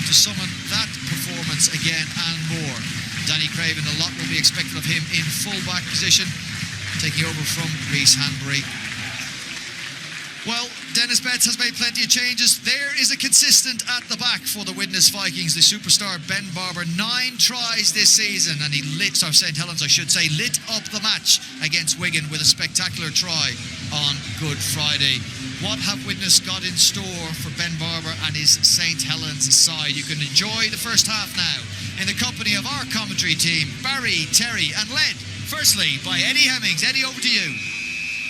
to summon that performance again and more. Danny Craven, a lot will be expected of him in full-back position, taking over from Rhys Hanbury. Well, Dennis Betts has made plenty of changes. There is a consistent at the back for the Widnes Vikings, the superstar Ben Barber. 9 tries this season, and he lit St Helens, I should say, lit up the match against Wigan with a spectacular try on Good Friday. What have Widnes got in store for Ben Barber and his St Helens side? You can enjoy the first half now in the company of our commentary team, Barry, Terry and led firstly by Eddie Hemmings. Eddie, over to you.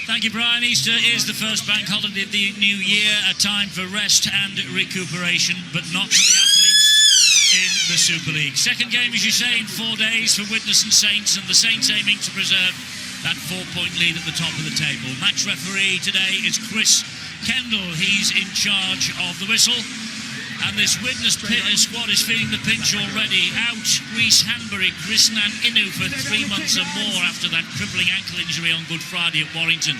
Thank you, Brian. Easter is the first bank holiday of the new year, a time for rest and recuperation, but not for the athletes in the Super League. Second game, as you say, in 4 days for Widnes and Saints, and the Saints aiming to preserve that 4-point lead at the top of the table. Match referee today is Chris Kendall. He's in charge of the whistle. And this Widnes squad is feeling the pinch already. Out Rhys Hanbury, Krisnan Inu for 3 months or more after that crippling ankle injury on Good Friday at Warrington.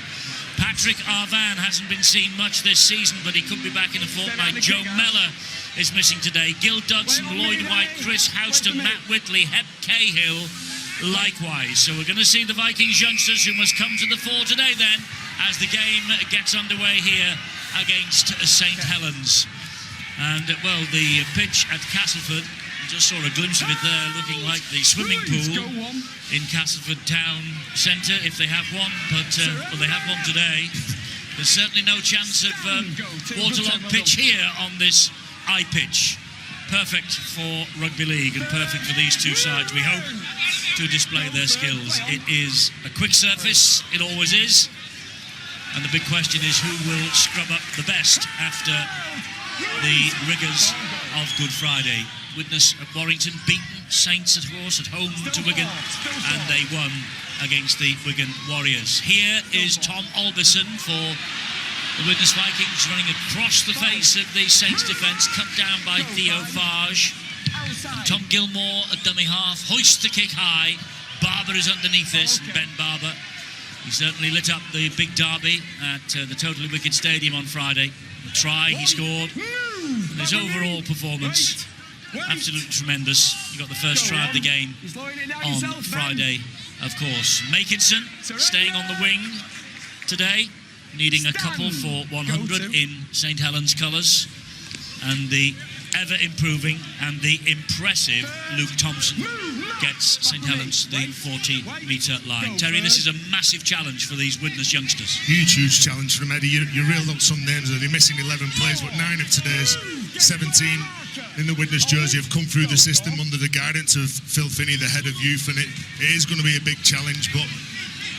Patrick Arvan hasn't been seen much this season, but he could be back in a fortnight. Joe Mellor is missing today. Gil Dudson, Lloyd White, Chris Houston, Matt Whitley, Heb Cahill likewise. So we're going to see the Vikings youngsters who must come to the fore today then as the game gets underway here against St Helens. And, well, the pitch at Castleford, just saw a glimpse of it there, looking like the swimming pool in Castleford Town Centre, if they have one, but well, they have one today. There's certainly no chance of waterlogged pitch here on this iPitch. Perfect for rugby league and perfect for these two sides, we hope, to display their skills. It is a quick surface, it always is, and the big question is who will scrub up the best after the rigours of Good Friday. Widnes at Warrington beaten Saints, of course, at home to Wigan, and they won against the Wigan Warriors. Here is Tom Albison for the Widnes Vikings, running across the face of the Saints defence, cut down by Theo Farge. And Tom Gilmore at dummy half, hoists the kick high. Barber is underneath this, Ben Barber. He certainly lit up the big derby at the Totally Wicked Stadium on Friday. A try, he scored. And his overall performance, absolutely tremendous. He got the first try of the game on Friday, of course. Makinson staying on the wing today, needing a couple for 100 in St Helens colours. And the ever-improving and the impressive Luke Thompson gets St Helens to the 40-metre line. Terry, this is a massive challenge for these Widnes youngsters. Huge challenge for them, Eddie. You reeled up some names. They're missing 11 players, but 9 of today's 17 in the Widnes jersey have come through the system under the guidance of Phil Finney, the head of youth, and it is going to be a big challenge, but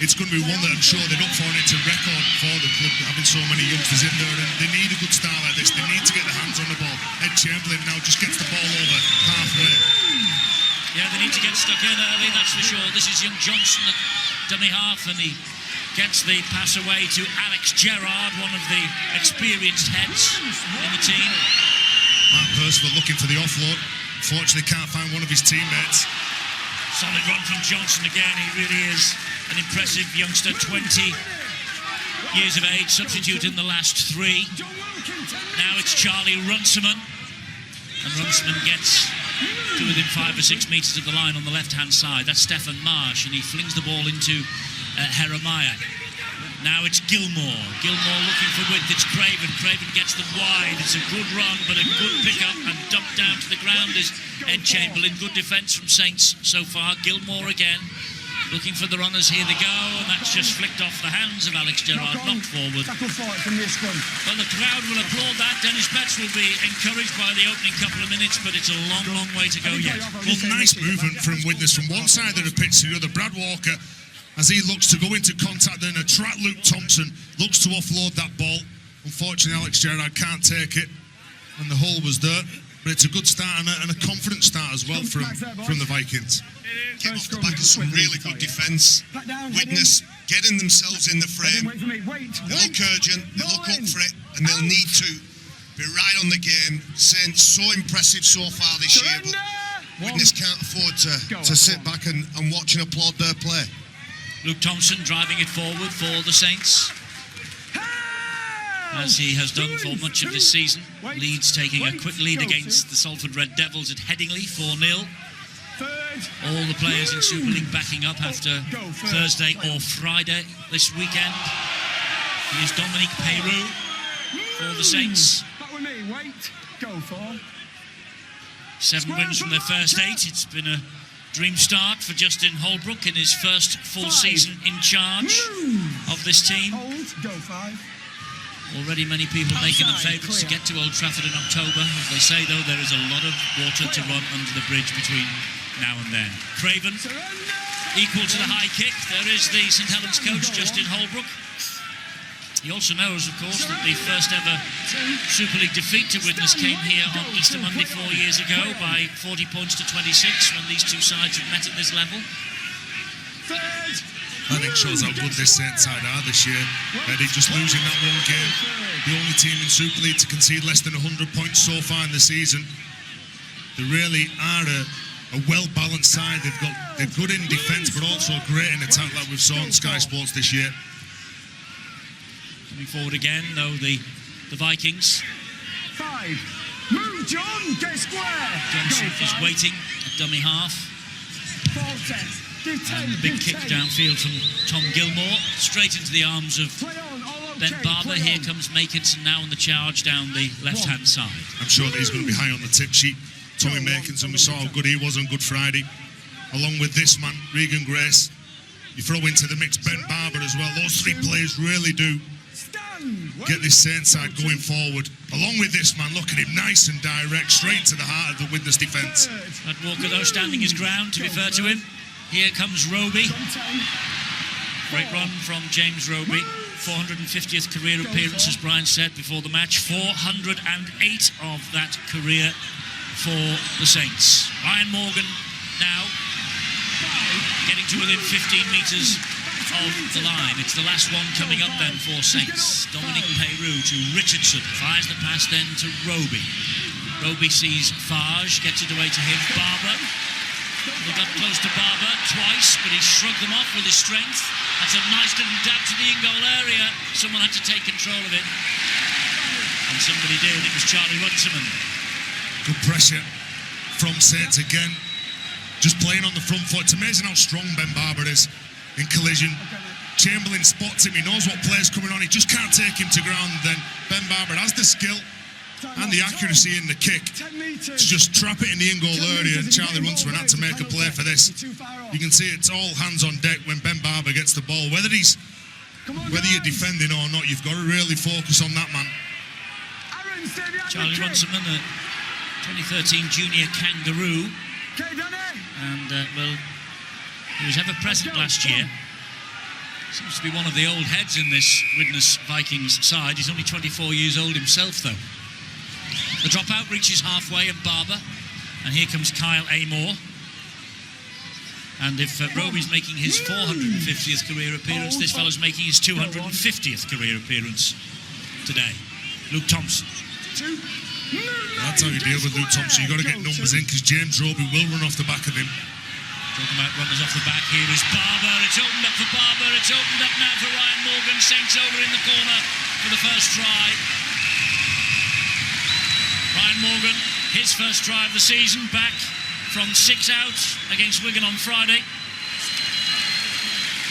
it's going to be one that I'm sure they're up for, and it's a record for the club having so many youngsters in there, and they need a good start like this. They need to get their hands on the ball. Ed Chamberlain now just gets the ball over halfway. Yeah, they need to get stuck in early, that's for sure. This is young Johnson at dummy half, and he gets the pass away to Alex Gerrard, one of the experienced heads in the team. Mark Percival looking for the offload. Fortunately can't find one of his teammates. Solid run from Johnson again. He really is an impressive youngster, 20 years of age, substitute in the last 3. Now it's Charlie Runciman, and Runciman gets to within 5 or 6 metres of the line on the left-hand side. That's Stefan Marsh, and he flings the ball into Jeremiah. Now it's Gilmore. Gilmore looking for width. It's Craven. Craven gets them wide. It's a good run, but a good pick-up, and dumped down to the ground is Ed Chamberlain. Good defence from Saints so far. Gilmore again, looking for the runners. Here they go, and that's just flicked off the hands of Alex Gerrard, knocked forward. Well, the crowd will applaud that. Dennis Betts will be encouraged by the opening couple of minutes, but it's a long way to go yet. Well, nice movement from Widnes from one side of the pitch to the other. Brad Walker, as he looks to go into contact and attract Luke Thompson, looks to offload that ball. Unfortunately, Alex Gerrard can't take it, and the hole was there. But it's a good start and a confident start as well from the Vikings. Came off the back of some really good defence. Widnes getting themselves in the frame. They look urgent, they look up for it, and they'll need to be right on the game. Saints so impressive so far this year, but Widnes can't afford to sit back and watch and applaud their play. Luke Thompson driving it forward for the Saints. as he has done for much of this season. Leeds taking a quick lead against the Salford Red Devils at Headingley, 4-0. All the players in Super League backing up after Thursday or Friday this weekend. Here's Dominique Peyrou for the Saints. 7 wins from their first 8. It's been a dream start for Justin Holbrook in his first full season in charge of this team. Already many people making them favourites to get to Old Trafford in October. As they say, though, there is a lot of water to run under the bridge between now and then. Craven, equal to the high kick. There is the St Helens coach, Justin Holbrook. He also knows, of course, that the first ever Super League defeat to Widnes came here on Easter Monday 4 years ago by 40 points to 26 when these two sides have met at this level. I think shows how good this Saints side are this year. Eddie, just losing that one game, the only team in Super League to concede less than 100 points so far in the season. They really are a well-balanced side. They're good in defence, but also great in attack, like we've saw on Sky Sports this year. Coming forward again, though, the Vikings. 5. Move, John! Get square! Johnson is waiting at dummy half. 4-10. And the big kick downfield from Tom Gilmore, straight into the arms of Ben Barber. Here comes Makinson now on the charge down the left-hand side. I'm sure that he's going to be high on the tip sheet. Tommy Makinson, we saw how good he was on Good Friday. Along with this man, Regan Grace. You throw into the mix Ben Barber as well. Those 3 players really do get this Saints side going forward. Along with this man, look at him, nice and direct, straight to the heart of the Widnes defence. Brad Walker, though, standing his ground, to be fair to him. Here comes Roby. Great run from James Roby. 450th career appearance, as Brian said before the match. 408 of that career for the Saints. Ryan Morgan now getting to within 15 metres of the line. It's the last one coming up then for Saints. Dominique Peyrou to Richardson. Fires the pass then to Roby. Roby sees Farge, gets it away to him. Barber. They got close to Barber twice, but he shrugged them off with his strength. That's a nice little dab to the in-goal area. Someone had to take control of it. And somebody did. It was Charlie Runciman. Good pressure from Saints again. Just playing on the front foot. It's amazing how strong Ben Barber is in collision. Chamberlain spots him. He knows what play's coming on. He just can't take him to ground. Then Ben Barber has the skill and the accuracy in the kick to just trap it in the in-goal area, and Charlie Runciman had to make a play for this. You can see it's all hands on deck when Ben Barber gets the ball. Whether you're defending or not, you've got to really focus on that man. Charlie Runciman, the 2013 junior kangaroo, and well, he was ever present last year. Seems to be one of the old heads in this Widnes Vikings side. He's only 24 years old himself, though. The dropout reaches halfway at Barber, and here comes Kyle Amor. And if Roby's making his 450th career appearance, this fellow's making his 250th career appearance today. Luke Thompson. That's how you deal with Luke Thompson. You've got to get numbers in, because James Roby will run off the back of him. Talking about runners off the back, here is Barber. It's opened up for Barber. It's opened up now for Ryan Morgan. Saints over in the corner for the first try. Ryan Morgan, his first try of the season, back from 6 out against Wigan on Friday.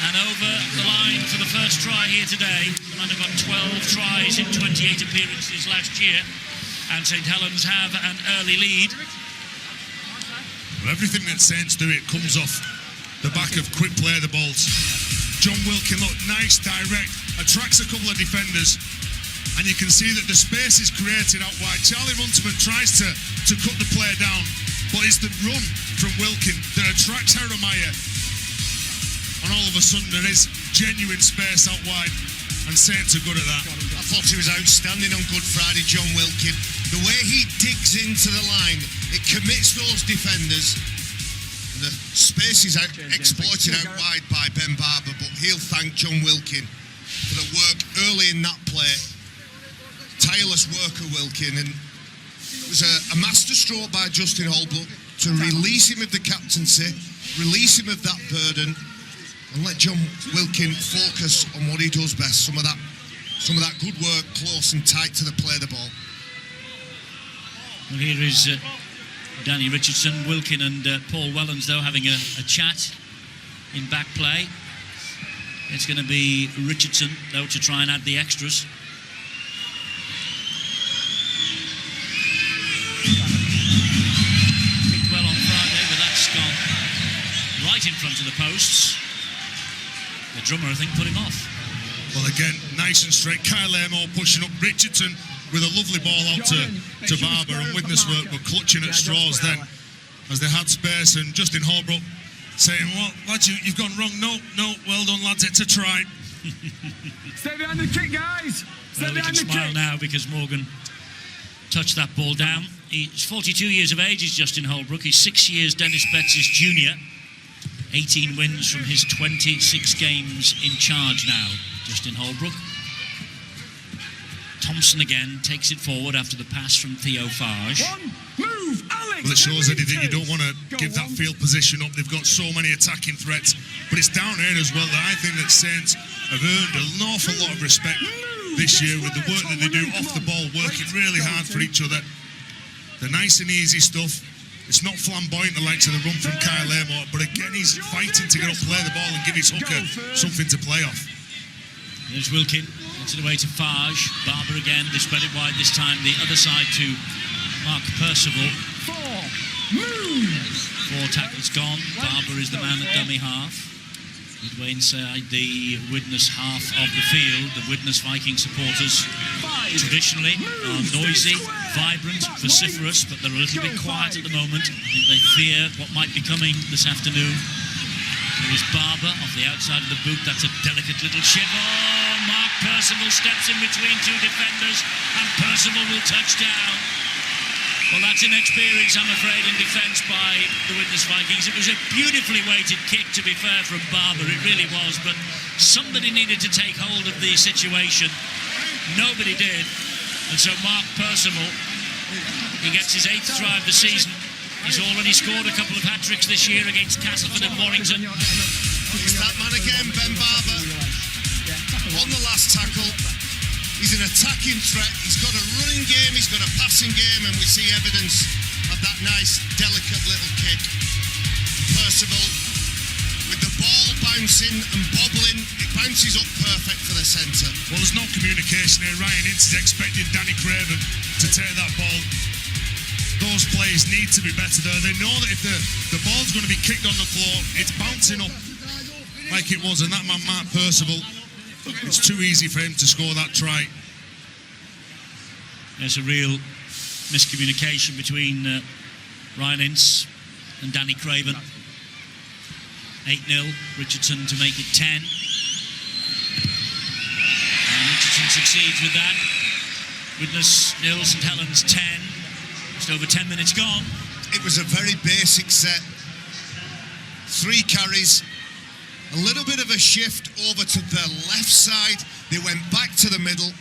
And over the line for the first try here today. The man got 12 tries in 28 appearances last year. And St Helens have an early lead. Well, everything that Saints do, it comes off the back of quick play the balls. John Wilkin, look, nice, direct, attracts a couple of defenders, and you can see that the space is created out wide. Charlie Runciman tries to cut the play down, but it's the run from Wilkin that attracts Jeremiah, and all of a sudden there is genuine space out wide, and Saints are good at that. I thought he was outstanding on Good Friday, John Wilkin. The way he digs into the line, it commits those defenders. The space is exploited out wide by Ben Barber, but he'll thank John Wilkin for the work early in that play. Tireless worker, Wilkin, and it was a masterstroke by Justin Holbrook to release him of the captaincy, release him of that burden, and let John Wilkin focus on what he does best, some of that some of that good work close and tight to the play of the ball. Well, here is Danny Richardson, Wilkin and Paul Wellens, though, having a chat in back play. It's going to be Richardson, though, to try and add the extras. Picked well on Friday, but that's gone right in front of the posts. The drummer, I think, put him off. Well, again, nice and straight. Kyle Amo pushing up. Richardson with a lovely ball out to Barber, and Widnes were clutching at straws then as they had space, and Justin Holbrook saying, well, lads, you've gone wrong. No, well done, lads, it's a try. Stay behind the kick, guys. Stay Well, we can behind the smile kick. now because Morgan touched that ball down. He's 42 years of age, is Justin Holbrook. He's 6 years Dennis Betts' junior. 18 wins from his 26 games in charge now, Justin Holbrook. Thompson again takes it forward after the pass from Theo Farge. One move, Alex. Well, it shows, Eddie, that you don't want to give that field position up. They've got so many attacking threats, but it's down here as well that I think that Saints have earned an awful lot of respect this year with the work that they do off the ball, working really hard for each other. The nice and easy stuff. It's not flamboyant, the likes of the run from Kyle Amo, but again, he's fighting to get up, play the ball, and give his hooker something to play off. There's Wilkin, gets it away to Farge. Barber again, they spread it wide this time, the other side to Mark Percival. Four tackles gone. Barber is the man at dummy half. Midway inside the Widnes half of the field. The Widnes Viking supporters traditionally are noisy, vibrant, vociferous, but they're a little bit quiet at the moment. I think they fear what might be coming this afternoon. There is Barber off the outside of the boot. That's a delicate little chip. Oh, Mark Percival steps in between two defenders, and Percival will touch down. Well, that's inexperience, I'm afraid, in defence by the Widnes Vikings. It was a beautifully weighted kick, to be fair, from Barber. It really was, but somebody needed to take hold of the situation. Nobody did. And so Mark Percival, he gets his 8th try of the season. He's already scored a couple of hat-tricks this year against Castleford and Warrington. It's that man again, Ben Barber. On the last tackle. He's an attacking threat. He's got a running game, he's got a passing game, and we see evidence of that nice, delicate little kick. Percival, with the ball bouncing and bobbling, it bounces up perfect for the centre. Well, there's no communication here. Ryan Ince is expecting Danny Craven to take that ball. Those players need to be better there. They know that if the ball's going to be kicked on the floor, it's bouncing up like it was, and that man, Mark Percival, it's too easy for him to score that try. There's a real miscommunication between Ryan Ince and Danny Craven. 8-0, Richardson to make it 10. And Richardson succeeds with that. Widnes 0, St Helens 10. Just over 10 minutes gone. It was a very basic set. 3 carries. A little bit of a shift over to the left side. They went back to the middle.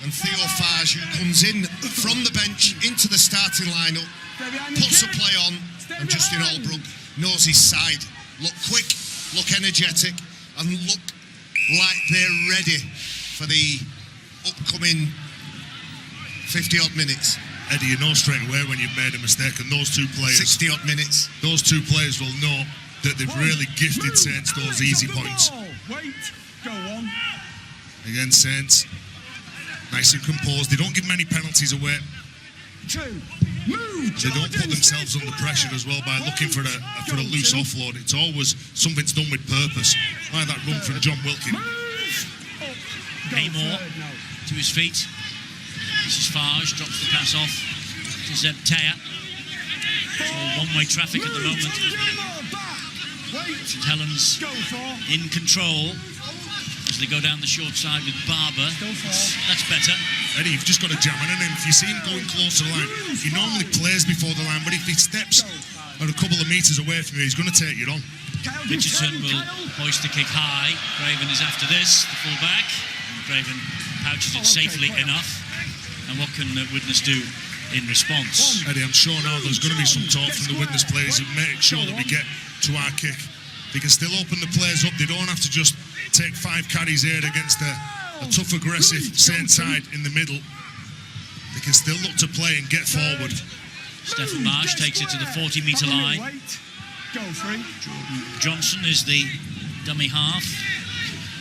And Theo Farge, who comes in from the bench into the starting lineup, puts a play on, and Justin Holbrook knows his side. Look quick, look energetic, and look like they're ready for the upcoming 50-odd minutes. Eddie, you know straight away when you've made a mistake, and those two players, 60-odd minutes. Those two players will know that they've really gifted Saints those easy points. Wait, go on. Again, Saints, nice and composed. They don't give many penalties away. 2, move, They don't put themselves under pressure as well by looking for a loose offload. It's always something's done with purpose. Like that run from John Wilkin. Haymore to his feet. This is Farge, drops the pass off to Zeb Teya. It's all one-way traffic at the moment. St Helens in control as they go down the short side with Barber. That's better. Eddie, you've just got to jam in on him. If you see him going close to the line, he normally plays before the line, but if he steps a couple of metres away from you, he's going to take you on. Richardson will hoist the kick high. Craven is after this, the full-back. Craven pouches it safely enough. And what can Widnes do in response? Eddie, I'm sure now there's going to be some talk from the Widnes players and make sure that we get to our kick. They can still open the players up. They don't have to just take 5 carries here against a a tough, aggressive Saints side in the middle. They can still look to play and get forward. Stephen Marsh takes it to the 40-metre line. Go free. Jordan Johnson is the dummy half.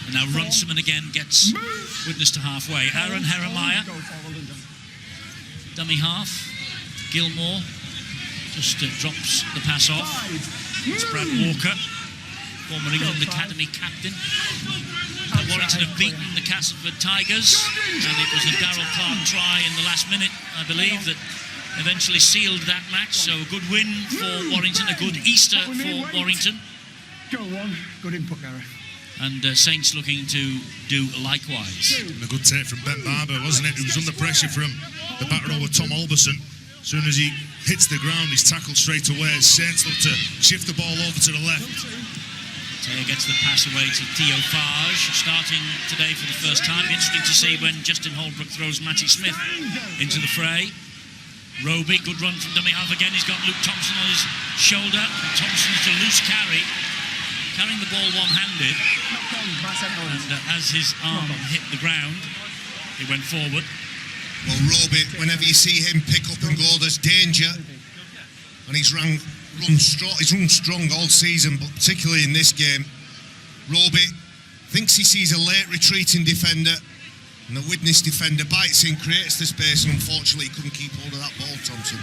And now Runciman again gets Widnes to halfway. Aaron Jeremiah, dummy half. Gilmore just drops the pass off. It's Brad Walker, former England Academy captain. Warrington have beaten the Castleford Tigers, and it was a Darrell Clark try in the last minute, I believe, that eventually sealed that match. So a good win for Warrington, a good Easter for Warrington. Go on. Good input, Gary. And Saints looking to do likewise. And a good take from Ben Barber, wasn't it? He was under pressure from the back row with Tom Alberson. As soon as he hits the ground, he's tackled straight away. Saints look to shift the ball over to the left. Taylor gets the pass away to Theo Farge, starting today for the first time. Interesting to see when Justin Holbrook throws Matty Smith into the fray. Roby, good run from dummy half again. He's got Luke Thompson on his shoulder. Thompson's to loose carry, carrying the ball one-handed. And as his arm hit the ground, he went forward. Well, Roby, whenever you see him pick up and go, there's danger. And he's run strong all season, but particularly in this game. Roby thinks he sees a late retreating defender, and the Widnes defender bites in, creates the space, and unfortunately he couldn't keep hold of that ball, Thompson.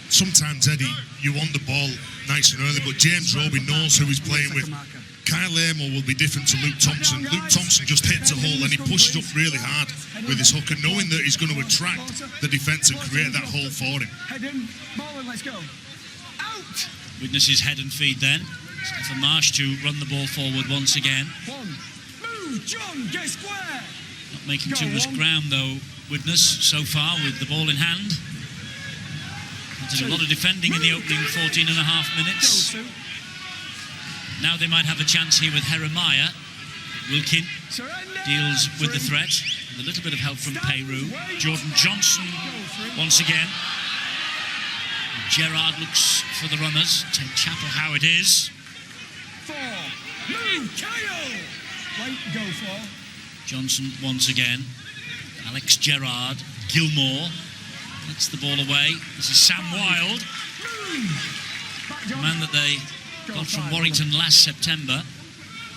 Sometimes, Eddie, you want the ball nice and early, but James Roby knows who he's playing with. Kyle Amor will be different to Luke Thompson. Luke Thompson just hits a hole and he pushes up really hard with his hooker, knowing that he's going to attract the defence and create that hole for him. Head in, ball and let's go. Out! Widnes' head and feed then. Stephen Marsh to run the ball forward once again. One. Move, John, get square! Not making too much ground though, Widnes, so far with the ball in hand. Did a lot of defending in the opening 14 and a half minutes. Now they might have a chance here with Jeremiah. Wilkin deals with the threat. With a little bit of help from Peru. Jordan Johnson once again. Gerrard looks for the runners. Take Chapel how it is. 4. Move, Kyle! Wait, go for. Johnson once again. Alex Gerrard. Gilmore gets the ball away. This is Sam Wilde, the man that they got from Warrington last September.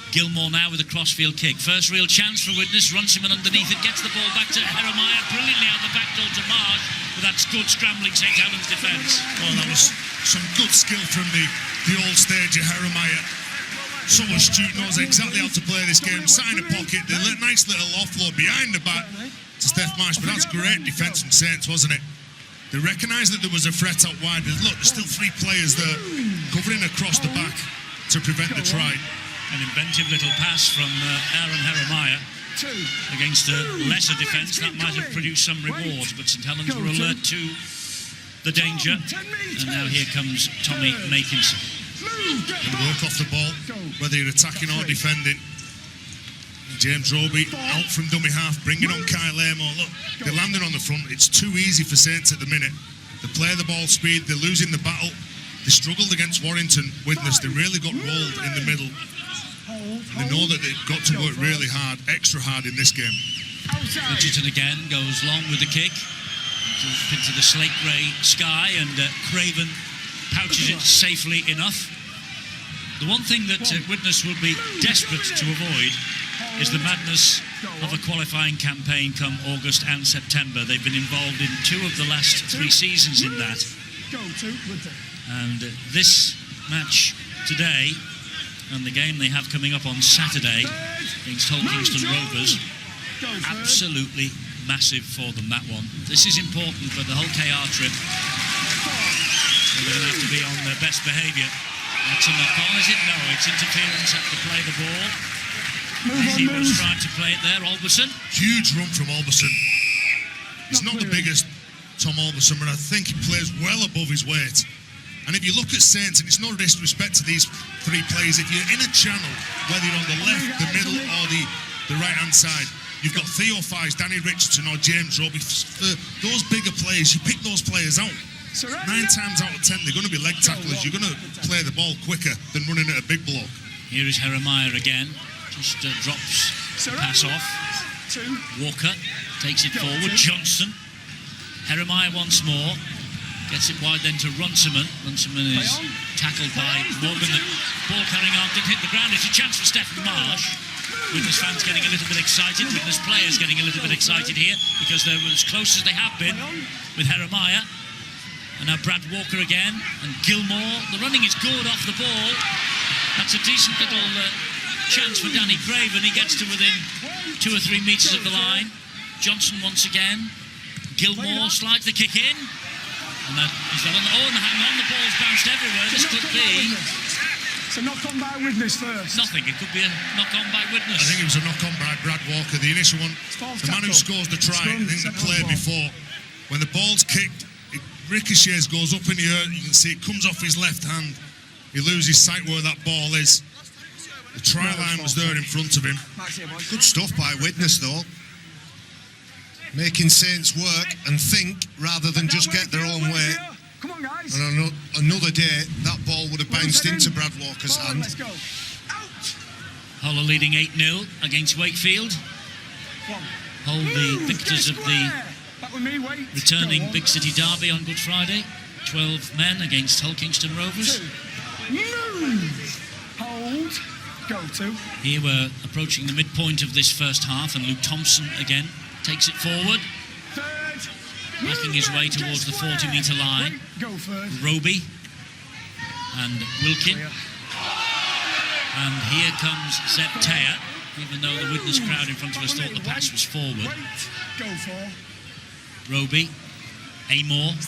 Gilmore now with a crossfield kick. First real chance for Widnes. Runciman underneath it. Gets the ball back to Jeremiah. Brilliantly out the back door to Marsh. But that's good scrambling St. Helens defence. Well, that was some good skill from the old stage of Jeremiah. So astute, knows exactly how to play this game. Sat in a pocket. They let nice little offload behind the back to Steph Marsh. But that's great defence from Saints, wasn't it? They recognised that there was a threat out wide. Look, there's still 3 players there covering across the back to prevent the try. An inventive little pass from Aaron Jeremiah against a lesser defence. That might have produced some rewards, but St Helens were alert to the danger. And now here comes Tommy Makinson. Good work off the ball, whether you're attacking or defending. James Roby out from dummy half, bringing on Kyle Amor. Look, they're landing on the front. It's too easy for Saints at the minute. They play the ball speed, they're losing the battle. They struggled against Warrington Widnes. They really got rolled in the middle. And they know that they've got to work really hard, extra hard in this game. Bridgerton again goes long with the kick. Up into the slate grey sky, and Craven pouches it safely enough. The one thing that Widnes will be desperate to avoid is the madness of a qualifying campaign come August and September. They've been involved in 2 of the last 3 seasons in that. And this match today and the game they have coming up on Saturday against Hull Kingston Rovers, absolutely massive for them, that one. This is important for the whole KR trip. They're going to have to be on their best behaviour. That's a knock-on, is it? No, it's interference at the play the ball. He was trying to play it there, Alberson. Huge run from Alberson. He's not the biggest, Tom Alberson, but I think he plays well above his weight. And if you look at Saints, and it's no disrespect to these 3 players, if you're in a channel, whether you're on the left, the middle, or the right-hand side, you've got Theo Fies, Danny Richardson, or James Roby. For those bigger players, you pick those players out. 9 times out of 10, they're going to be leg tacklers. You're going to play the ball quicker than running at a big block. Here is Jeremiah again. Just drops the pass off. Walker takes it forward. Johnson. Jeremiah once more. Gets it wide then to Runciman. Runciman is tackled by Morgan. The ball carrying arm didn't hit the ground. It's a chance for Stephen Marsh. Widnes fans getting a little bit excited. Widnes players getting a little bit excited here because they were as close as they have been with Jeremiah. And now Brad Walker again. And Gilmore. The running is good off the ball. That's a decent little chance for Danny Craven. He gets to within 2 or 3 metres of the line. Johnson once again. Gilmore slides the kick in. And that is well on. Oh, and hang on, the ball's bounced everywhere. This could be. So knock on by Widnes first. Nothing. It could be a knock on by Widnes. I think it was a knock on by Brad Walker. The initial one, the man who scores the try, I think the play before, when the ball's kicked, it ricochets, goes up in the air. You can see it comes off his left hand. He loses sight where that ball is. The try line was there in front of him. Good stuff by Widnes though. Making Saints work and think rather than just get their own way. Come on, guys. And on another day, that ball would have bounced into Brad Walker's hand. Let's go. Hull are leading 8-0 against Wakefield. Hull, the victors of the returning Big City Derby on Good Friday. 12 men against Hull Kingston Rovers. Move. Hold. Go to. Here we're approaching the midpoint of this first half, and Luke Thompson again takes it forward, making his way towards the 40-metre line. Roby and Wilkin. And here comes Zeb Teyer, even though the Widnes crowd in front of us thought the pass was forward. Roby, Amor,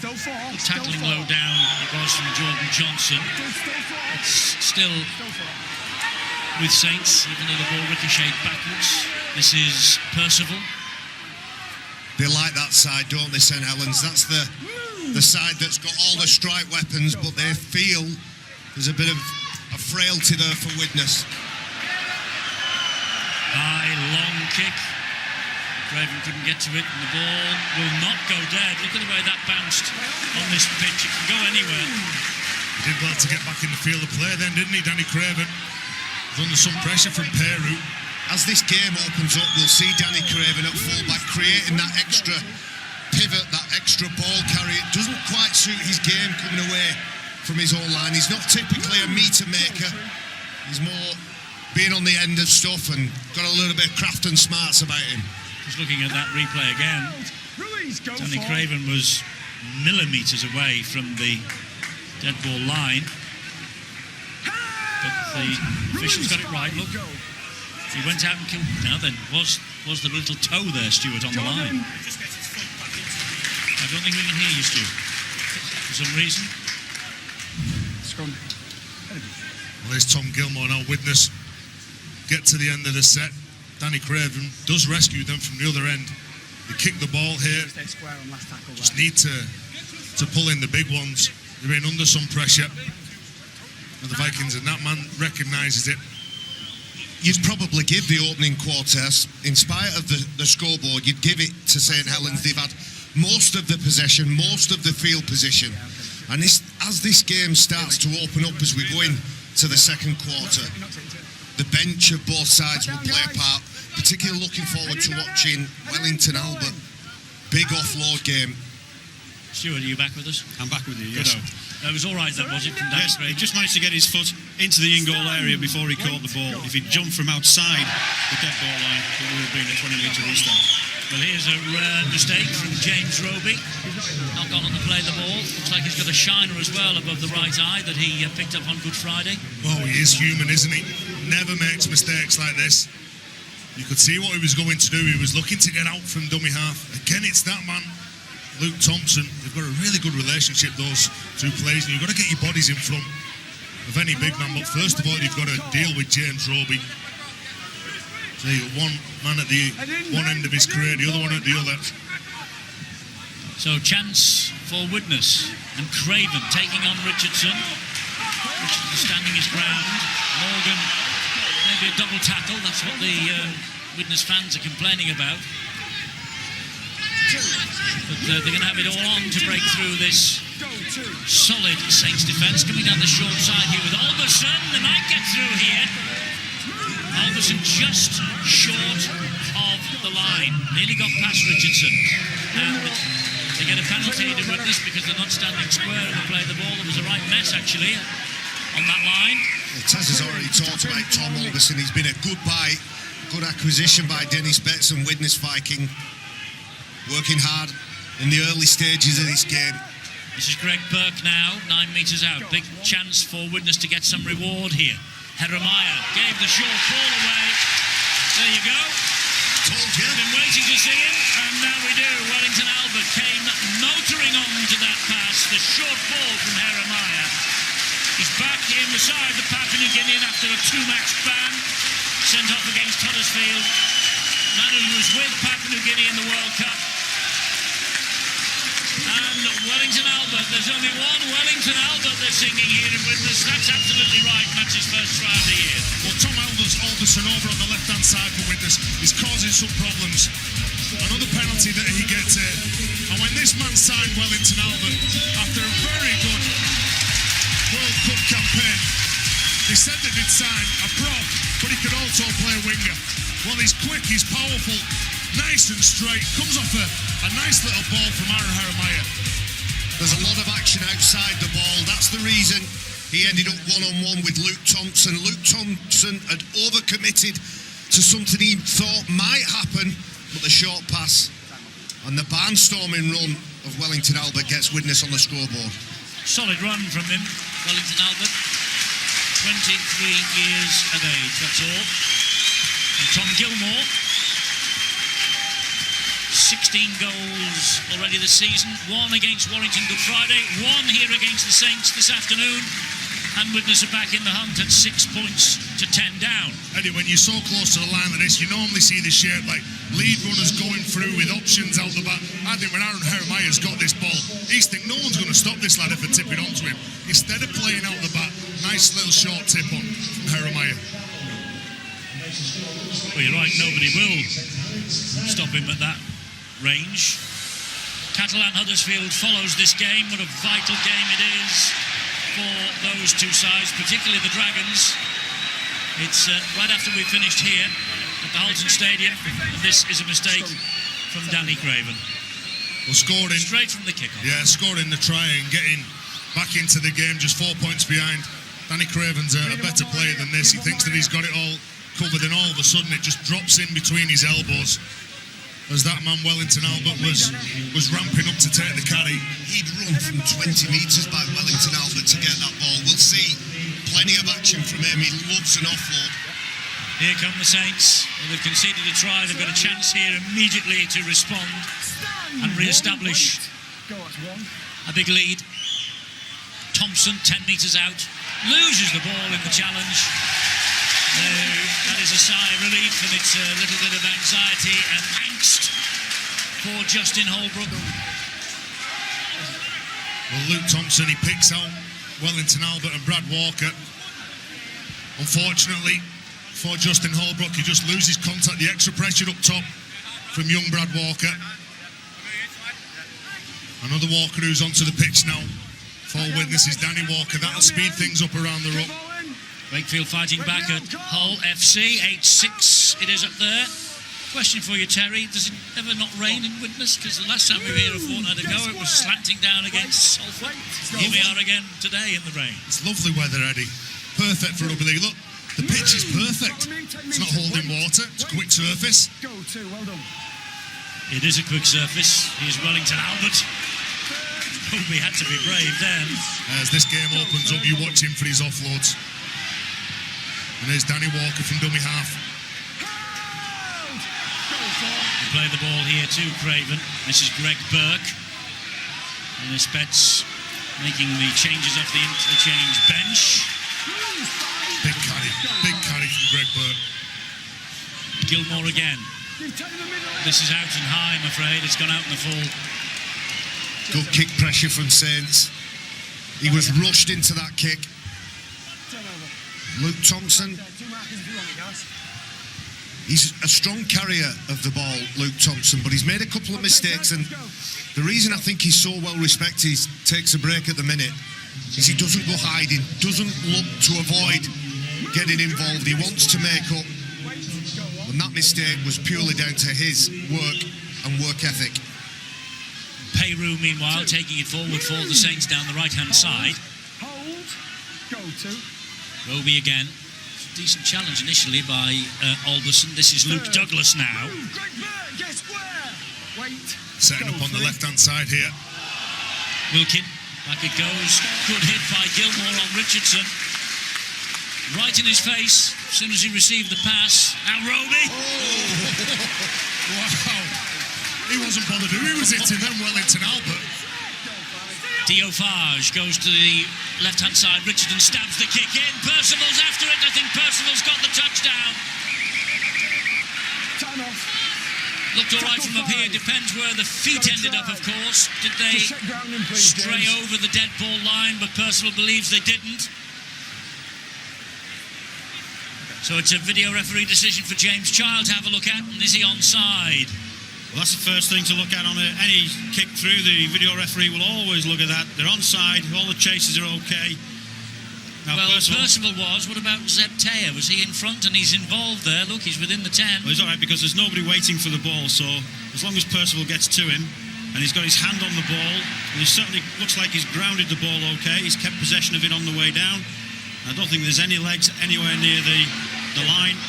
tackling low down, it was from Jordan Johnson. It's still with Saints, even though the ball ricocheted backwards. This is Percival. They like that side, don't they, St Helens? That's the side that's got all the strike weapons, but they feel there's a bit of a frailty there for Widnes. High, long kick. Craven couldn't get to it, and the ball will not go dead. Look at the way that bounced on this pitch. It can go anywhere. He did well to get back in the field of play then, didn't he, Danny Craven? He's under some pressure from Peru. As this game opens up, we'll see Danny Craven at fullback creating that extra pivot, that extra ball carry. It doesn't quite suit his game coming away from his own line. He's not typically a meter maker. He's more being on the end of stuff and got a little bit of craft and smarts about him. Just looking at that replay again, Danny Craven was millimetres away from the dead ball line. But the officials got it right. Look. He went out and killed. Now then, was the little toe there, Stuart, on the line? I don't think we can hear you, Stu. For some reason. Well, there's Tom Gilmore now. Widnes get to the end of the set. Danny Craven does rescue them from the other end. They kick the ball here. Just need to pull in the big ones. They're in under some pressure. And the Vikings, and that man recognises it. You'd probably give the opening quarters, in spite of the scoreboard, you'd give it to St Helens. They've had most of the possession, most of the field position. And as this game starts to open up as we go into the second quarter, the bench of both sides will play a part. Particularly looking forward to watching Wellington Albert. Big offload game. Stuart, are you back with us? I'm back with you, yes. It was all right, that was it, from Danny Yes, Craven? he just managed to get his foot into the in-goal area before he caught the ball. If he'd jumped from outside the dead ball line, it would have been a 20-metre restart. Well, here's a rare mistake from James Roby. Not gone on the play of the ball. Looks like he's got a shiner as well above the right eye that he picked up on Good Friday. Oh, he is human, isn't he? Never makes mistakes like this. You could see what he was going to do. He was looking to get out from dummy half. Again, it's that man, Luke Thompson. They've got a really good relationship, those two players, and you've got to get your bodies in front of any big man. But first of all, you've got to deal with James Roby. So you've got one man at the one end of his career, the other one at the other. So chance for Widnes, and Craven taking on Richardson. Richardson standing his ground. Morgan, maybe a double tackle. That's what the Widnes fans are complaining about. But they're going to have it all on to break through this solid Saints defence. Coming down the short side here with Alderson. They might get through here. Alderson just short of the line, nearly got past Richardson. And they get a penalty to Widnes because they're not standing square and they play the ball. There was a right mess, actually, on that line. Well, Taz has already talked about Tom Alderson. He's been a good buy, good acquisition by Dennis Betts and Widnes Viking, working hard in the early stages of this game. This is Greg Burke now, 9 metres out. Big chance for Widnes to get some reward here. Jeremiah gave the short ball away. There you go. Told you. Been waiting to see him, and now we do. Wellington Albert came motoring on to that pass. The short ball from Jeremiah. He's back in beside the Papua New Guinean after a 2-match ban. Sent off against Huddersfield. Man who was with Papua New Guinea in the World Cup. And Wellington Albert, there's only one Wellington Albert they're singing here in Widnes. That's absolutely right, and that's his first try of the year. Well, Tom Alderson over on the left-hand side for Widnes is causing some problems. Another penalty that he gets here. And when this man signed Wellington Albert after a very good World Cup campaign, they said that he'd sign a prop, but he could also play winger. Well, he's quick, he's powerful, nice and straight, comes off a nice little ball from Aaron Jeremiah. There's a lot of action outside the ball. That's the reason he ended up one-on-one with Luke Thompson. Luke Thompson had overcommitted to something he thought might happen, but the short pass and the barnstorming run of Wellington Albert gets Widnes on the scoreboard. Solid run from him, Wellington Albert. 23 years of age, that's all. And Tom Gilmore, 16 goals already this season. 1 against Warrington Good Friday, 1 here against the Saints this afternoon. And Widnes are back in the hunt at 6 points to 10 down. Eddie, when you're so close to the line like this, you normally see the shape like lead runners going through with options out the back. I think when Aaron Jeremiah's got this ball, he's think no one's going to stop this lad if they tip it onto him. Instead of playing out the back, nice little short tip on from Jeremiah. Well, you're right, nobody will stop him at that range. Catalan Huddersfield follows this game. What a vital game it is for those two sides, particularly the Dragons. It's right after we finished here at the Halton Stadium, and this is a mistake from Danny Craven. Well, scoring Straight from the kickoff. Yeah, scoring the try and getting back into the game just 4 points behind. Danny Craven's a better player than this. He thinks that he's got it all covered, and all of a sudden it just drops in between his elbows as that man Wellington Albert was ramping up to take the carry. He'd run from 20 metres by Wellington Albert to get that ball. We'll see plenty of action from him. He loves an offload. Here come the Saints. Well, they've conceded a try. They've got a chance here immediately to respond and re-establish a big lead. Thompson, 10 metres out, loses the ball in the challenge. That is a sigh of relief, and it's a little bit of anxiety and angst for Justin Holbrook. Well, Luke Thompson, he picks out Wellington Albert and Brad Walker. Unfortunately for Justin Holbrook, he just loses contact, the extra pressure up top from young Brad Walker. Another Walker who's onto the pitch now. For Widnes is Danny Walker. That'll speed things up around the ruck. Wakefield fighting back at Hull FC, 8-6 it is up there. Question for you, Terry, does it ever not rain in Widnes? Because the last time we were here a fortnight ago it was slanting down against Salford. Here we are again today in the rain. It's lovely weather, Eddie. Perfect for rugby league. Look, the pitch is perfect. It's not holding water, it's a quick surface. It is a quick surface. Here's Wellington Albert. We had to be brave then. As this game opens up, you watch him for his offloads. And there's Danny Walker from dummy half. We play the ball here too, Craven. This is Greg Burke. And this Betts making the changes off the interchange bench. Big carry from Greg Burke. Gilmore again. This is out and high, I'm afraid. It's gone out in the full. Good kick pressure from Saints. He was rushed into that kick. Luke Thompson. He's a strong carrier of the ball, Luke Thompson, but he's made a couple of mistakes, and the reason I think he's so well respected, he takes a break at the minute, is he doesn't go hiding, doesn't look to avoid getting involved. He wants to make up. The And that mistake was purely down to his work and work ethic. Peru, meanwhile, taking it forward for the Saints down the right-hand side. Hold. Go to. Roby again. Decent challenge initially by Alderson. This is Luke Douglas now. Move, Greg Burke, get square. Wait. Setting up on the left-hand side here. Wilkin, back it goes. Good hit by Gilmore on Richardson. Right in his face as soon as he received the pass. Now Roby. Wow. He wasn't bothered who he was hitting then, Wellington Albert. Diofage goes to the left-hand side. Richardson stabs the kick in. Percival's after it. I think Percival's got the touchdown. Time off. Looked all right from up here. Depends where the feet ended up, of course. Did they Just check ground in, please, stray James. over the dead ball line? But Percival believes they didn't. So it's a video referee decision for James Child to have a look at. And is he onside? Well, that's the first thing to look at on any kick through. The video referee will always look at that. They're onside. All the chases are okay. Now, Well, Percival was. What about Zeptea? Was he in front and he's involved there? Look, he's within the 10. Well, he's all right because there's nobody waiting for the ball. So as long as Percival gets to him and he's got his hand on the ball, and he certainly looks like he's grounded the ball okay. He's kept possession of it on the way down. I don't think there's any legs anywhere near the line.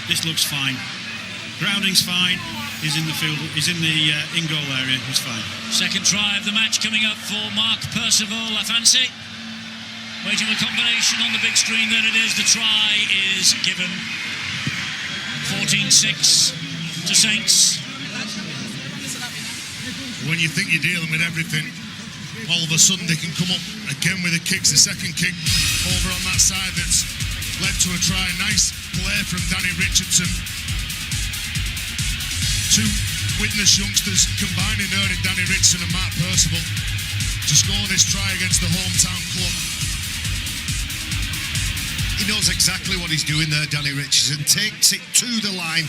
This looks fine. Grounding's fine. He's in the field. He's in the in-goal area. He's fine. Second try of the match coming up for Mark Percival. I fancy. Waiting for combination on the big screen. There it is. The try is given. 14-6 to Saints. When you think you're dealing with everything, all of a sudden they can come up again with the kicks. The second kick over on that side that's led to a try. Nice play from Danny Richardson. Two Widnes youngsters combining there in Danny Richardson and Mark Percival to score this try against the hometown club. He knows exactly what he's doing there, Danny Richardson. Takes it to the line,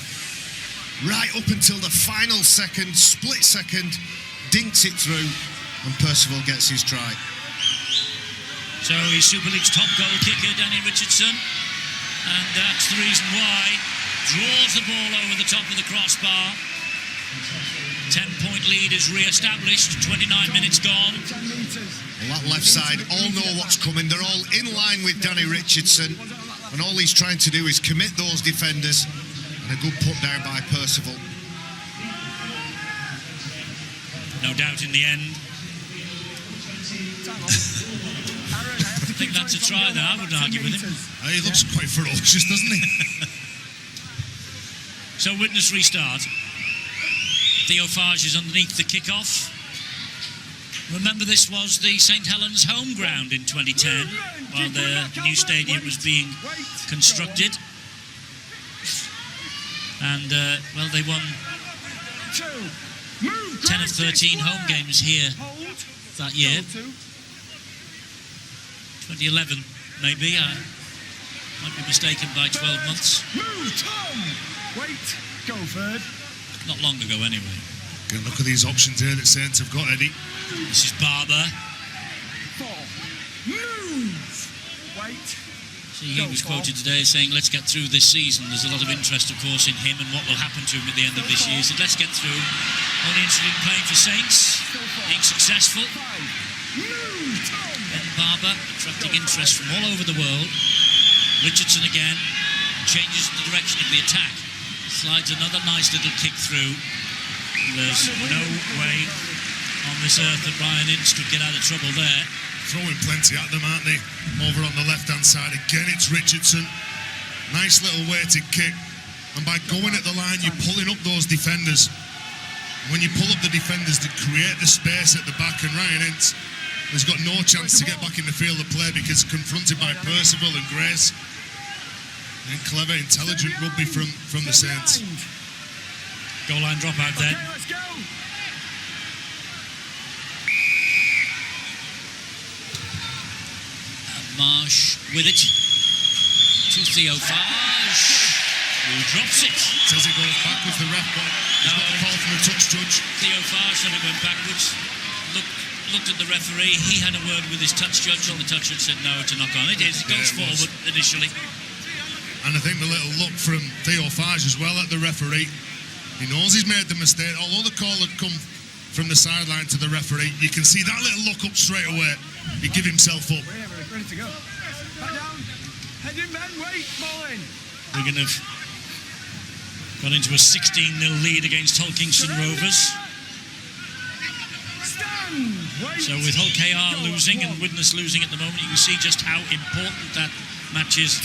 right up until the final second, split second, dinks it through, and Percival gets his try. So he's Super League's top goal kicker, Danny Richardson. And that's the reason why. Draws the ball over the top of the crossbar. 10-point lead is re-established. 29 minutes gone. 10 metres. Well, that left side all know what's coming. They're all in line with Danny Richardson, and all he's trying to do is commit those defenders, and a good put down by Percival. No doubt in the end. I think that's a try there. I wouldn't argue with him. He looks quite ferocious, doesn't he? So Widnes restart. Diofage is underneath the kickoff. Remember, this was the St Helens home ground in 2010 while their new stadium was being constructed. And, well, they won 10 of 13 home games here that year. 2011, maybe. I might be mistaken by 12 months. Move, Tom! Wait, go third. Not long ago, anyway. Good look at these options here that Saints have got, Eddie. This is Barber. 4. Move! Wait. See, he was quoted today as saying, let's get through this season. There's a lot of interest, of course, in him and what will happen to him at the end of this year. He said, let's get through. Only interested in playing for Saints, being successful. 5. Move, Tom! Ben Barber attracting interest from all over the world. Richardson again changes the direction of the attack. Slides another nice little kick through. There's no way on this earth that Ryan Ince could get out of trouble there. Throwing plenty at them, aren't they? Over on the left-hand side. Again, it's Richardson. Nice little weighted kick. And by going at the line, you're pulling up those defenders. When you pull up the defenders, they create the space at the back. And Ryan Ince has got no chance to get back in the field of play because confronted by Percival and Grace. And clever, intelligent rugby from the Saints. Goal line dropout then. Okay, let's go. Marsh with it to Diofage, who drops it. Says it goes backwards, the ref, but he's got the call from the touch judge. Diofage said it went backwards. Looked at the referee. He had a word with his touch judge, and the touch judge said no, it's a knock on. It is. It goes forward initially. And I think the little look from Theo Fage as well at the referee. He knows he's made the mistake. Although the call had come from the sideline to the referee, you can see that little look up straight away. He give himself up. Ready to go. Back down. Head in, men. Wait. Ball in. Wigan have gone into a 16-0 lead against Hull Kingston Rovers. Stand. Wait. So with Hull KR losing and Widnes losing at the moment, you can see just how important that match is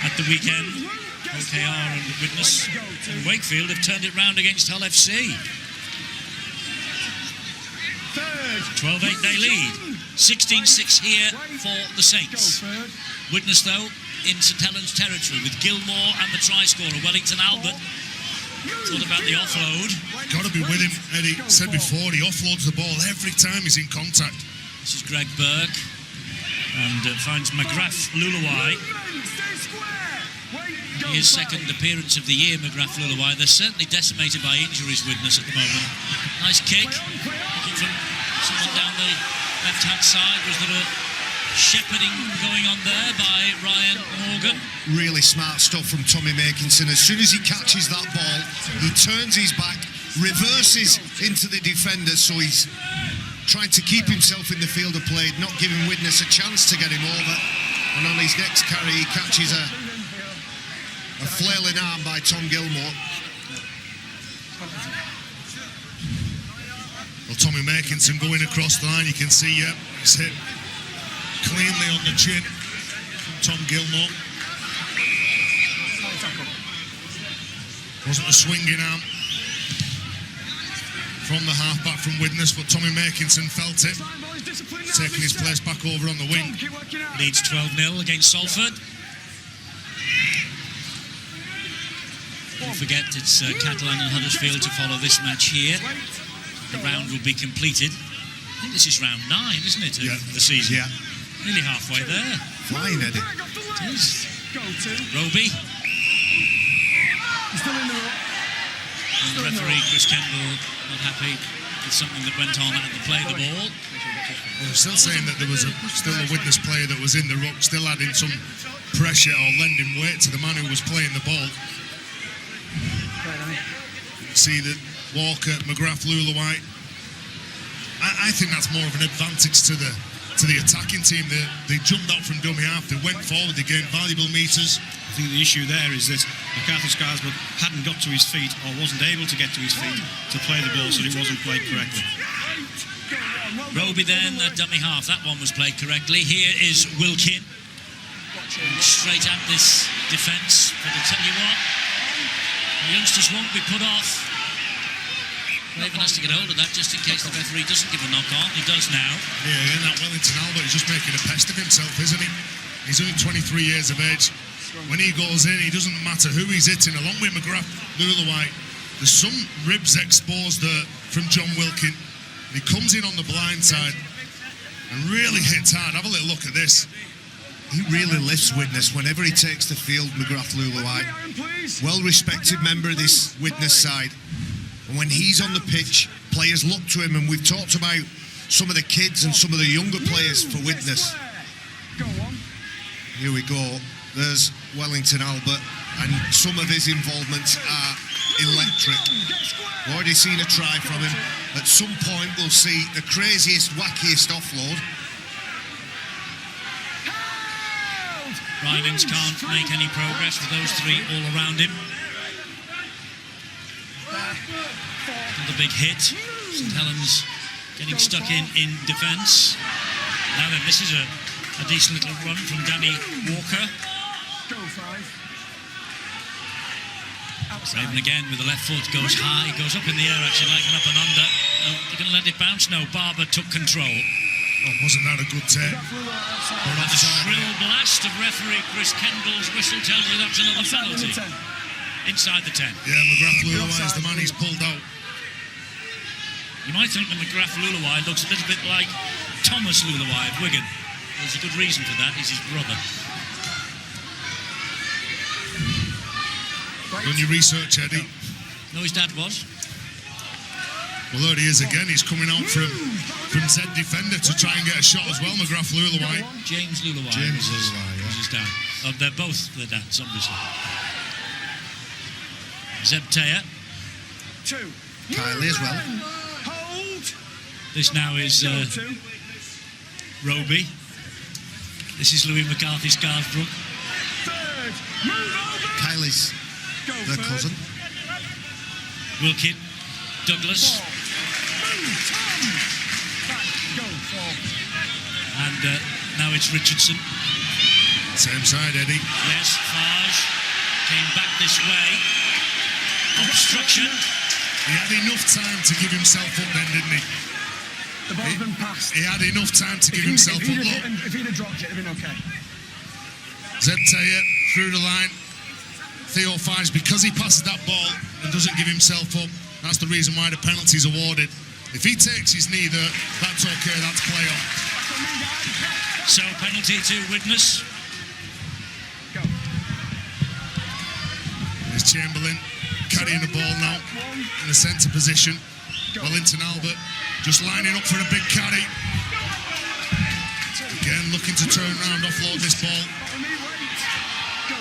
at the weekend. Hull KR and Widnes and Wakefield have turned it round against Hull FC. 12-8 they lead. 16-6 here for the Saints. Widnes, though, in St Helens territory with Gilmore and the try scorer, Wellington Albert. Thought about the offload. Got to be with him, Eddie said before, he offloads the ball every time he's in contact. This is Greg Burke and finds McGrath Luluwai. His second appearance of the year, McGrath Luluwai. They're certainly decimated by injuries, Widnes, at the moment. Nice kick. Looking from someone down the left-hand side. Was there a shepherding going on there by Ryan Morgan? Really smart stuff from Tommy Makinson. As soon as he catches that ball, he turns his back, reverses into the defender, so he's trying to keep himself in the field of play, not giving Widnes a chance to get him over. And on his next carry, he catches a flailing arm by Tom Gilmore. Well, Tommy Makinson going across the line, you can see, it's hit cleanly on the chin from Tom Gilmore. Wasn't a swinging arm from the halfback from Widnes, but Tommy Makinson felt it, taking his place back over on the wing. Leads 12-0 against Salford. Don't forget, it's Catalan and Huddersfield to follow this match here. The round will be completed. I think this is round 9, isn't it, of the season? Yeah. Nearly halfway there. Flying, Eddie. It is. Roby. And referee Chris Kendall not happy with something that went on at the play of the ball. Well, they're still saying that there was still a Widnes player that was in the ruck, still adding some pressure or lending weight to the man who was playing the ball. See that Walker, McGrath, Luluwai. I think that's more of an advantage to the attacking team. They jumped out from dummy half, they went forward, they gained valuable metres. I think the issue there is that MacArthur Scarsburg hadn't got to his feet or wasn't able to get to his feet to play the ball, so it wasn't played correctly. Roby then, dummy half, that one was played correctly. Here is Wilkin. Straight at this defence, but I tell you what, the youngsters won't be put off. Raven has to get hold of that just in case the referee doesn't give a knock on. He does now. Yeah, and that Wellington Albert is just making a pest of himself, isn't he? He's only 23 years of age. When he goes in, it doesn't matter who he's hitting. Along with McGrath, Luluwai, there's some ribs exposed there from John Wilkin. And he comes in on the blind side and really hits hard. Have a little look at this. He really lifts Widnes whenever he takes the field, McGrath Luluwai. Well-respected member of this Widnes side. And when he's on the pitch, players look to him, and we've talked about some of the kids and some of the younger players for Widnes. Here we go. There's Wellington Albert, and some of his involvements are electric. We've already seen a try from him. At some point, we'll see the craziest, wackiest offload. Rylance can't make any progress with those three all around him. Another big hit. St Helens getting stuck in defence. Now then, this is a decent little run from Danny Walker. Raven again with the left foot, goes high, goes up in the air actually like an up and under. No, they're going to let it bounce. No, Barber took control. Oh, wasn't that a good take? But the shrill blast of referee Chris Kendall's whistle tells you that's another penalty. Inside the 10. Yeah, McGrath Luluwai is the man he's pulled out. You might think that McGrath Luluwai looks a little bit like Thomas Luluwai of Wigan. There's a good reason for that, he's his brother. Done your research, Eddie? No, his dad was. Well, there he is again. He's coming out from Z defender to try and get a shot as well. McGrath Luluwai. James Luluwai. James Luluwai, yeah. Was his dad. Oh, they're both the dads, obviously. Zeb Taylor. 2. Kylie as well. Hold. This now is Go 2. Roby. This is Louis McCarthy Scarsbrook. 3rd. Move over. Kylie's Go their 3rd. cousin. Wilkin. Douglas. 4. Move Tom. Back. Go 4. And now it's Richardson. Same side, Eddie. Yes, Farge came back this way. Obstruction. He had enough time to give himself up then, didn't he? The ball's been passed. He had enough time to give himself up. Look, If he'd have dropped it, it'd have been okay. Zeb Taylor through the line. Theo Fives, because he passes that ball and doesn't give himself up, that's the reason why the penalty's awarded. If he takes his knee there, that's okay, that's play on. So penalty to Widnes. Go. There's Chamberlain carrying the ball now in the centre position. Wellington Albert just lining up for a big carry. Again looking to turn around, offload this ball. Go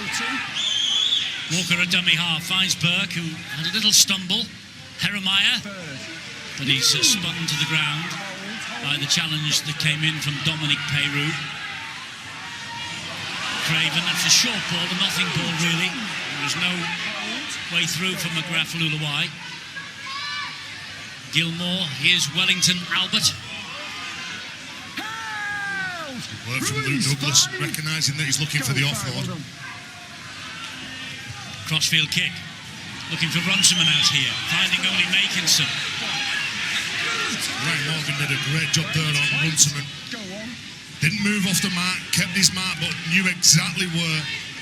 2. Walker a dummy half finds Burke, who had a little stumble. Jeremiah, 3rd. but he's spun to the ground by the challenge that came in from Dominic Peyrou. Craven, that's a short ball, a nothing ball really. There was no way through for McGrath Luluwai. Gilmore, here's Wellington Albert. Work from Luke Douglas, recognising that he's looking for the offload. Crossfield kick. Looking for Runciman out here, finding only Makinson. Ryan Morgan did a great job there on Runciman. Go on. Didn't move off the mark, kept his mark, but knew exactly where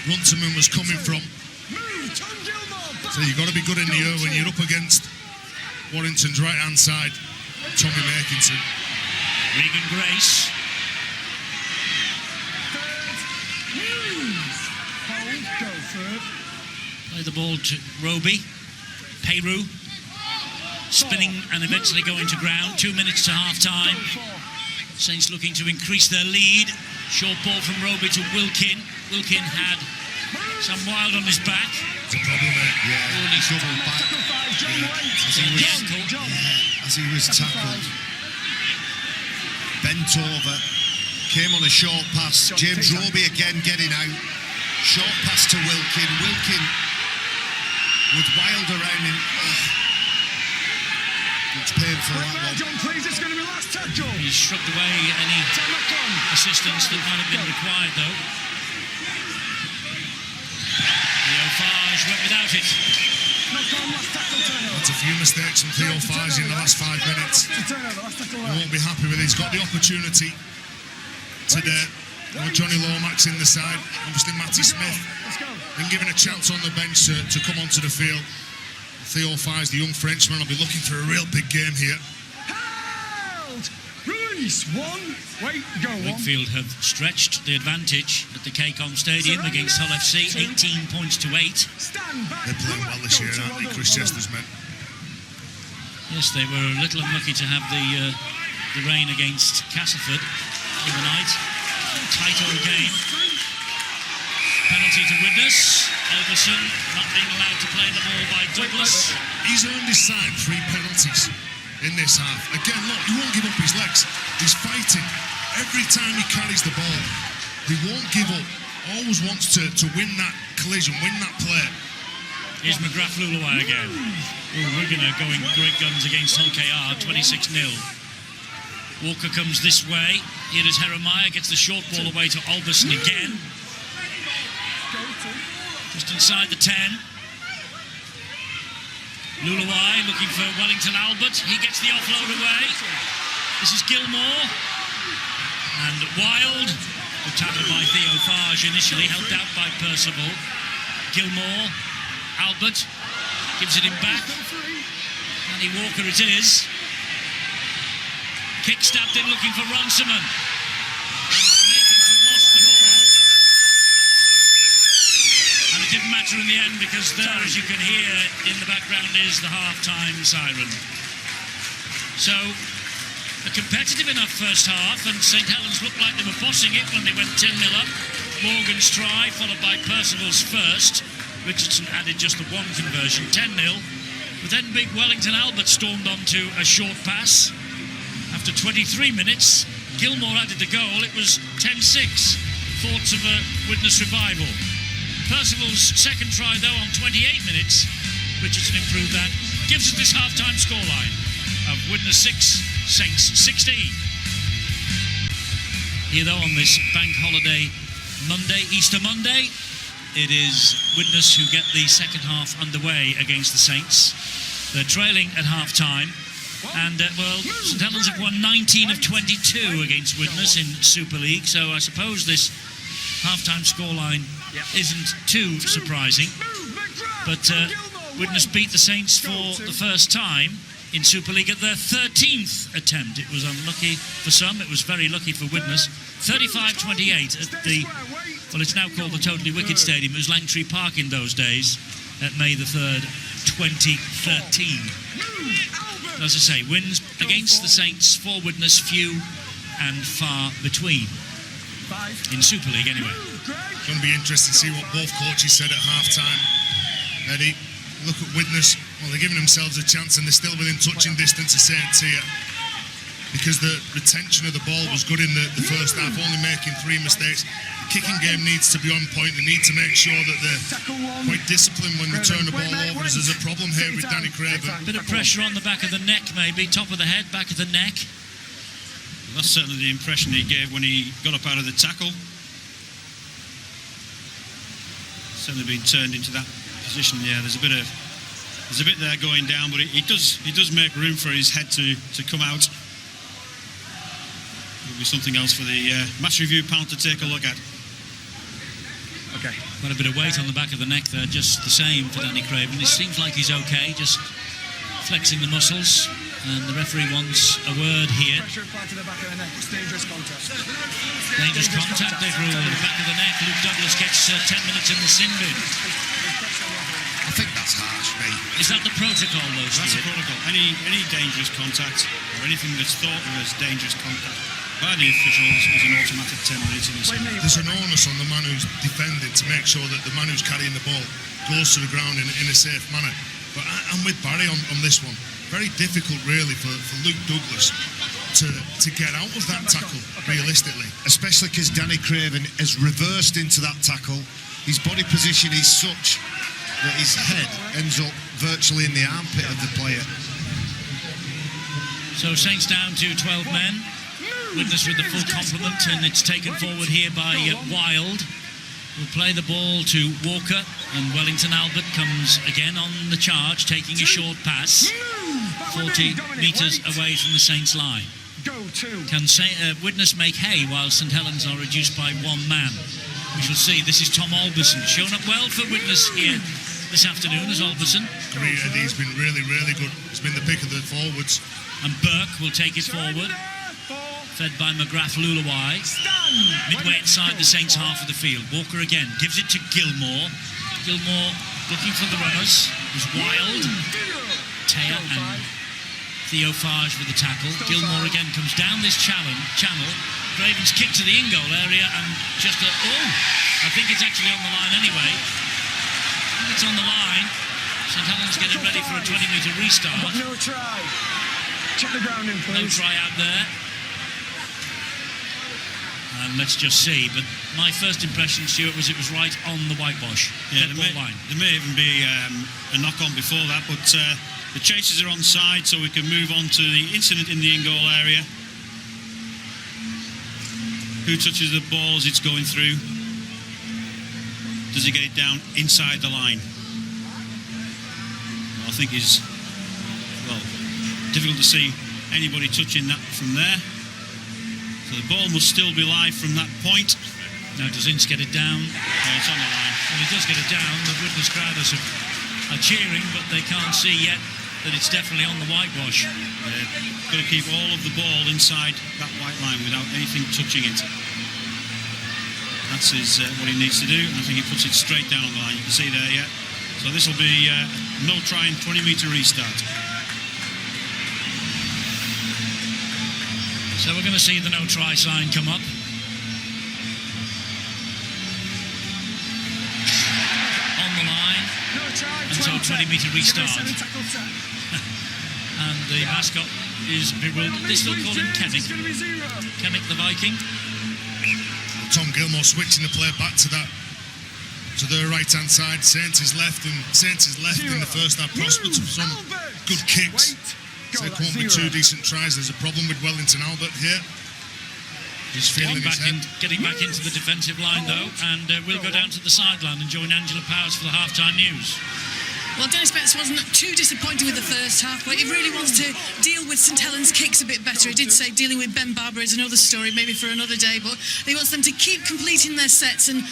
Runciman was coming from. Move Tom Gilmore. Back. So you've got to be good in the air when you're up against Warrington's right-hand side, Tommy Makinson. Regan Grace. 3rd. Move. Hold. Go 3rd. Play the ball to Roby. Peyrou. Spinning and eventually going to ground. 2 minutes to half-time. Go 4. Saints looking to increase their lead. Short ball from Roby to Wilkin. Wilkin had Sam Wild on his back. It's a problem, mate. Yeah, he's doubled back. As he was tackled, bent over, came on a short pass. James Roby again getting out. Short pass to Wilkin. Wilkin with Wild around him. It's painful, that one. John, please, it's going to be last tackle. He shrugged away any assistance that might have been required, though. Theo Farge went without it. That's a few mistakes from Theo Fives in the last 5 minutes. He won't be happy with it. He's got the opportunity today. Johnny Lomax in the side. Obviously Matty Smith been given a chance on the bench to come onto the field. Theo Fives, the young Frenchman, will be looking for a real big game here. Ruiz, 1. Wait, go 1. Wakefield have stretched the advantage at the KCOM Stadium against Hull FC, 18 points to 8. Stand back. They're playing well this year, aren't they, Chris Chester's men? Yes, they were a little unlucky to have the rain against Castleford overnight. Tight old game. Penalty to Widnes. Elverson not being allowed to play the ball by Douglas. He's earned his side 3 penalties in this half. Again, look, he won't give up his legs. He's fighting. Every time he carries the ball, he won't give up. Always wants to win that collision, win that play. Here's McGrath Luluwai again. We're going to go in great guns against Hull KR, 26-0. Walker comes this way. Here is Jeremiah, gets the short ball away to Alberson again. Just inside the 10. Luluwai looking for Wellington Albert. He gets the offload away. This is Gilmore. And Wild, good tackle by Theo Farge initially, helped out by Percival. Gilmore, Albert, gives it him back. Andy Walker it is. Kick stabbed in looking for Runciman. And it didn't matter in the end because there, as you can hear in the background, is the half-time siren. So, a competitive enough first half, and St Helens looked like they were bossing it when they went 10-0 up. Morgan's try, followed by Percival's first. Richardson added just the one conversion, 10-0. But then big Wellington Albert stormed onto a short pass. After 23 minutes, Gilmore added the goal. It was 10-6. Thoughts of a Widnes revival. Percival's second try, though, on 28 minutes. Richardson improved that. Gives us this half-time scoreline of Widnes 6, Saints 16. Here, though, on this bank holiday Monday, Easter Monday, it is Widnes who get the second half underway against the Saints. They're trailing at half-time. And, St Helens have won 19 of 22 against Widnes in Super League, so I suppose this half-time scoreline isn't too surprising. But Widnes beat the Saints for the first time in Super League at their 13th attempt. It was unlucky for some, it was very lucky for Widnes. 35-28 at the, well, it's now called the Totally Wicked Stadium. It was Langtree Park in those days at May the 3rd, 2013. As I say, wins against the Saints for Widnes, few and far between. In Super League, anyway. It's going to be interesting to see what both coaches said at half-time. Eddie, look at Widnes. Well, they're giving themselves a chance and they're still within touching distance of St. Tia. Because the retention of the ball was good in the first half, only making 3 mistakes. The kicking game needs to be on point. They need to make sure that they're quite disciplined when they turn the ball over. There's a problem here with Danny Craven. Bit of pressure on the back of the neck, maybe. Top of the head, back of the neck. Well, that's certainly the impression he gave when he got up out of the tackle. Certainly been turned into that position. Yeah, there's a bit there going down, but he does make room for his head to come out. It'll be something else for the match review panel to take a look at. Okay. Quite a bit of weight on the back of the neck there, just the same for Danny Craven. It seems like he's okay, just flexing the muscles. And the referee wants a word here. Pressure applied to the back of the neck. It's dangerous contact. Dangerous contact, they've ruled. Back of the neck. Luke Douglas gets 10 minutes in the sin bin. I think that's harsh, mate. Is that the protocol, though, That's the Stuart? protocol. Any dangerous contact or anything that's thought of as dangerous contact by the officials is an automatic 10 minutes in the sin bin. There's an onus on the man who's defending to make sure that the man who's carrying the ball goes to the ground in a safe manner. But I'm with Barry on this one. Very difficult, really, for Luke Douglas to get out of that tackle, realistically. Especially because Danny Craven has reversed into that tackle. His body position is such that his head ends up virtually in the armpit of the player. So Saints down to 12 men. Widnes with the full complement, and it's taken forward here by Wild. Will play the ball to Walker, and Wellington Albert comes again on the charge, taking a short pass, 40 metres away from the Saints line. Can Widnes make hay while St Helens are reduced by one man? We shall see. This is Tom Alberson, shown up well for Widnes here this afternoon as Alberson. Great, Eddie. He's been really, really good. He's been the pick of the forwards. And Burke will take it forward, fed by McGrath Lulawai. Midway inside the Saints half of the field. Walker again gives it to Gilmore. Gilmore looking for the runners. It was Wild, Taya and Theo Farge with the tackle. Gilmore again comes down this channel. Craven's kick to the in-goal area and just I think it's actually on the line anyway. It's on the line. St Helens getting ready for a 20-metre restart. No try. Check the ground in, please. No try out there. And let's just see. But my first impression, Stuart, was it was right on the whitewash. Yeah, Dead ball line. there may even be a knock-on before that, but the chasers are on side, so we can move on to the incident in the in-goal area. Who touches the ball as it's going through? Does he get it down inside the line? I think it's, difficult to see anybody touching that from there. So the ball must still be live from that point. Now does Ince get it down? Yeah, it's on the line. Well, he does get it down. The Widnes crowders are cheering, but they can't see yet that it's definitely on the whitewash. Got to keep all of the ball inside that white line without anything touching it. That's what he needs to do, and I think he puts it straight down on the line. You can see there, yeah. So this will be no try and 20-metre restart. So we're going to see the no try sign come up. a 20-metre restart. And the mascot is bewildered. They still call him Kennick. Kennick the Viking. Tom Gilmore switching the play back to the right-hand side. Saints is left in the first half. Prospects of some good kicks. So there won't be 2 decent tries. There's a problem with Wellington Albert here. He's feeling his head. Getting back into the defensive line though, and we'll go down to the sideline and join Angela Powers for the half-time news. Well, Dennis Betts wasn't too disappointed with the first half, but he really wants to deal with St Helens' kicks a bit better. He did say dealing with Ben Barber is another story, maybe for another day, but he wants them to keep completing their sets and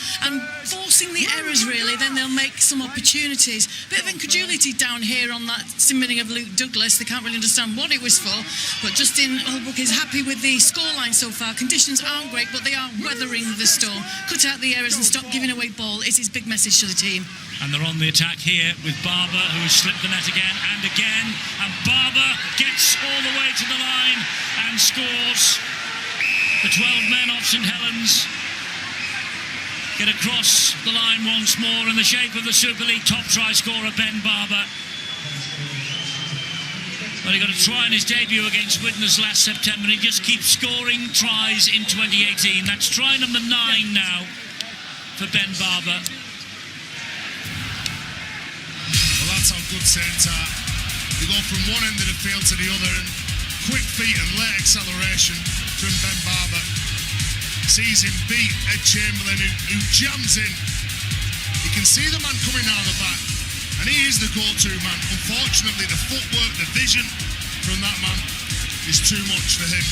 forcing the errors, really. Then they'll make some opportunities. Bit of incredulity down here on that submitting of Luke Douglas. They can't really understand what it was for, but Justin Holbrook is happy with the scoreline so far. Conditions aren't great, but they are weathering the storm. Cut out the errors and stop giving away ball is his big message to the team. And they're on the attack here with Barber, who has slipped the net again and again. And Barber gets all the way to the line and scores. The 12 men of St Helens get across the line once more in the shape of the Super League top try scorer Ben Barber. Well, he got a try in his debut against Widnes last September. He just keeps scoring tries in 2018. That's try number 9 now for Ben Barber. Well, that's how good Saints are. They go from one end of the field to the other, and quick feet and late acceleration from Ben Barber. Sees him beat Ed Chamberlain, who jams in. You can see the man coming down the back, and he is the go-to man. Unfortunately, the footwork, the vision from that man is too much for him.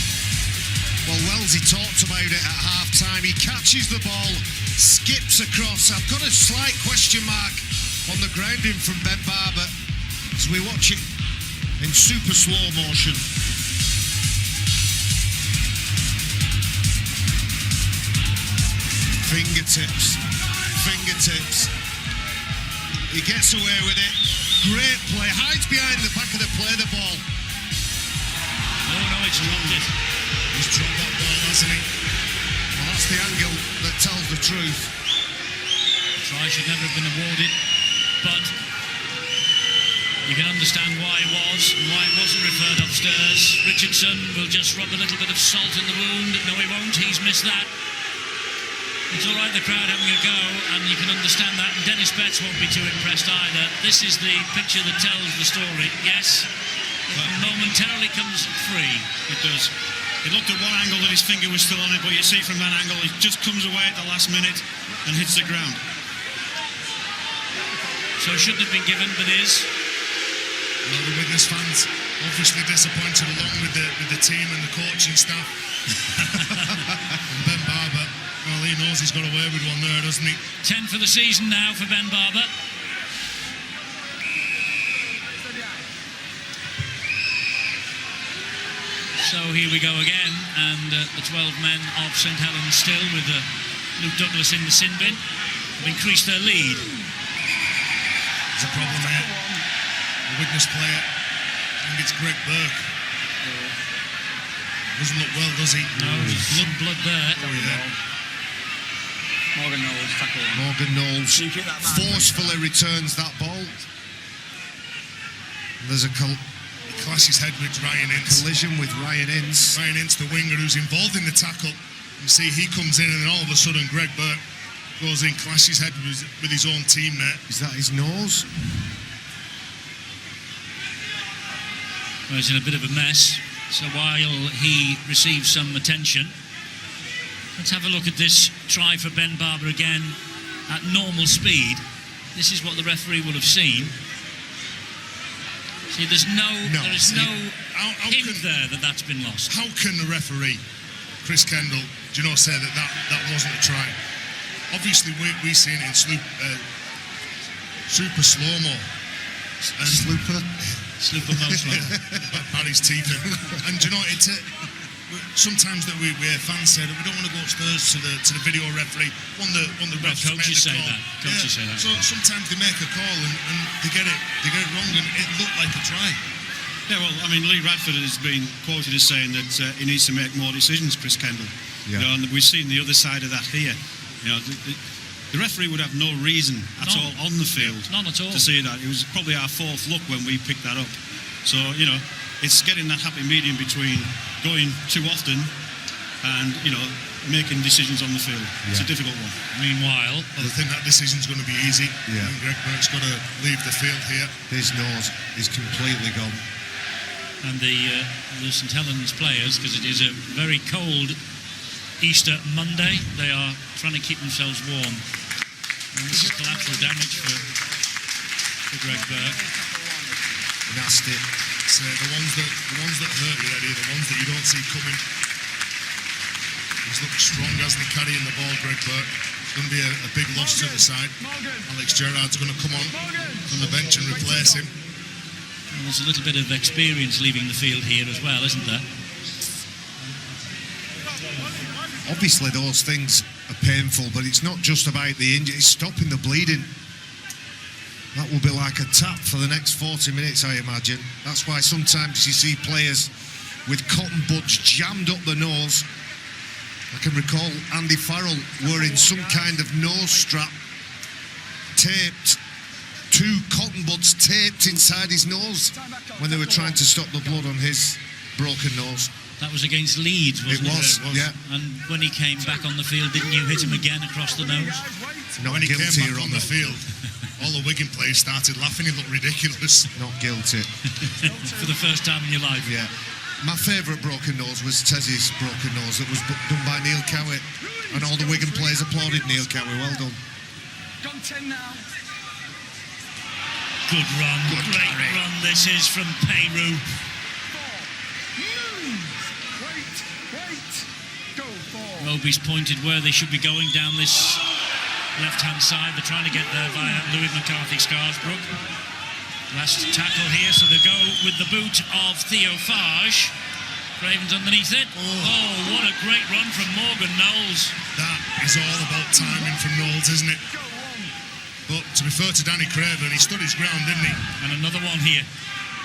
Well, Wellesley talked about it at half-time. He catches the ball, skips across. I've got a slight question mark on the grounding from Ben Barber as we watch it in super slow motion. Fingertips. He gets away with it. Great play. Hides behind the back of the play, the ball. Oh no, it's dropped it. He's dropped that ball, hasn't he? Well, that's the angle that tells the truth. Try should never have been awarded, but you can understand why it was and why it wasn't referred upstairs. Richardson will just rub a little bit of salt in the wound. No, he won't. He's missed that. It's all right, the crowd having a go, and you can understand that. And Dennis Betts won't be too impressed either. This is the picture that tells the story. Yes, it momentarily comes free. It does. It looked at one angle that his finger was still on it, but you see from that angle, it just comes away at the last minute and hits the ground. So it shouldn't have been given, but is. Well, the Widnes fans obviously disappointed along with the team and the coaching staff. And Ben Barber, well, he knows he's got away with one there, doesn't he? 10 for the season now for Ben Barber. So here we go again, and the 12 men of St Helens still with Luke Douglas in the sin bin have increased their lead. There's a problem here. The Widnes player, I think it's Greg Burke. Doesn't look well, does he? No, there's blood there. Oh, yeah. Morgan Knowles tackle. Morgan Knowles forcefully returns that ball. There's a He clashes head with Ryan Ince. collision with Ryan Ince. Ryan Ince, the winger who's involved in the tackle. You see, he comes in, and then all of a sudden, Greg Burke goes in, clashes head with his own teammate. Is that his nose? Well, he's in a bit of a mess. So while he receives some attention, let's have a look at this try for Ben Barber again at normal speed. This is what the referee will have seen. See, there is no hint there that that's been lost. How can the referee, Chris Kendall, say that wasn't a try? Obviously, we seen it in super slow-mo. Slipper mostly. Barry's teeth in. And it's sometimes that we fans say that we don't want to go upstairs to the video referee. One the refs coaches say call. that. Coaches say that. So sometimes they make a call and they get it wrong, and it looked like a try. Yeah, well, I mean, Lee Radford has been quoted as saying that he needs to make more decisions, Chris Kendall. Yeah. And we've seen the other side of that here. the referee would have no reason at all on the field None at all. to see that. It was probably our fourth look when we picked that up. So, you know, it's getting that happy medium between going too often and, you know, making decisions on the field. It's a difficult one. Meanwhile, I think that decision's going to be easy. Yeah. I think Greg Burke's got to leave the field here. His nose is completely gone. and the St Helens players, because it is a very cold Easter Monday, they are trying to keep themselves warm. And this is collateral damage for Greg Burke. Nasty. So the ones that hurt you, Eddie, the ones that you don't see coming. He's looked strong, hasn't he, carrying the ball, Greg Burke. It's going to be a big loss to the side. Alex Gerrard's going to come on from the bench and replace him. And there's a little bit of experience leaving the field here as well, isn't there? Obviously those things are painful, but it's not just about the injury, it's stopping the bleeding. That will be like a tap for the next 40 minutes, I imagine. That's why sometimes you see players with cotton buds jammed up the nose. I can recall Andy Farrell wearing some kind of nose strap taped, 2 cotton buds taped inside his nose when they were trying to stop the blood on his broken nose. That was against Leeds, wasn't it? It was, yeah. And when he came back on the field, didn't you hit him again across the nose? When he came back on the field, all the Wigan players started laughing. He looked ridiculous. Not guilty. For the first time in your life. Yeah. My favourite broken nose was Tezzy's broken nose that was done by Neil Cowie. And all the Wigan players applauded Neil Cowie. Well done. Gone 10 now. Good run. Great run this is from Peru. Roby's pointed where they should be going down this left-hand side. They're trying to get there via Louis McCarthy Scarsbrook. Last tackle here, so they go with the boot of Theo Farge. Craven's underneath it. Oh, what a great run from Morgan Knowles. That is all about timing from Knowles, isn't it? But to be fair to Danny Craven, he stood his ground, didn't he? And another one here.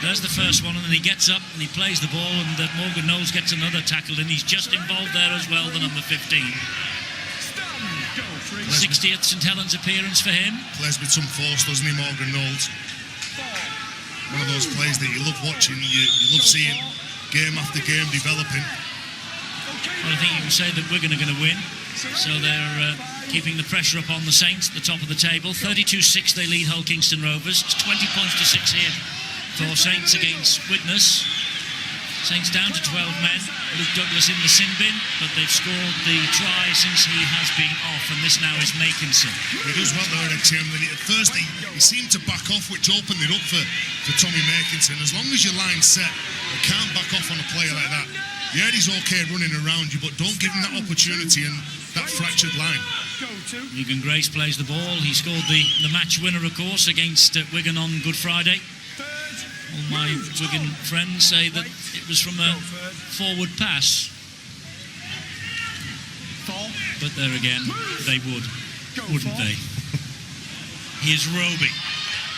There's the first one, and then he gets up and he plays the ball, and Morgan Knowles gets another tackle, and he's just involved there as well, the number 15. 60th St Helens appearance for him. Plays with some force, doesn't he, Morgan Knowles? One of those plays that you love watching, you love seeing game after game developing. Well, I think you can say that Wigan are going to win, so they're keeping the pressure up on the Saints at the top of the table. 32-6 they lead Hull Kingston Rovers. It's 20 points to 6 here for Saints against Widnes. Saints down to 12 men. Luke Douglas in the sin bin, but they've scored the try since he has been off, and this now is Makinson. He does well there, Tim. At first he seemed to back off, which opened it up for Tommy Makinson. As long as your line's set, you can't back off on a player like that. Yeah, he's okay running around you, but don't give him that opportunity and that fractured line. Egan Grace plays the ball. He scored the match winner, of course, against Wigan on Good Friday. All my Wigan friends say that it was from a forward pass. But there again, they wouldn't they? Here's Roby.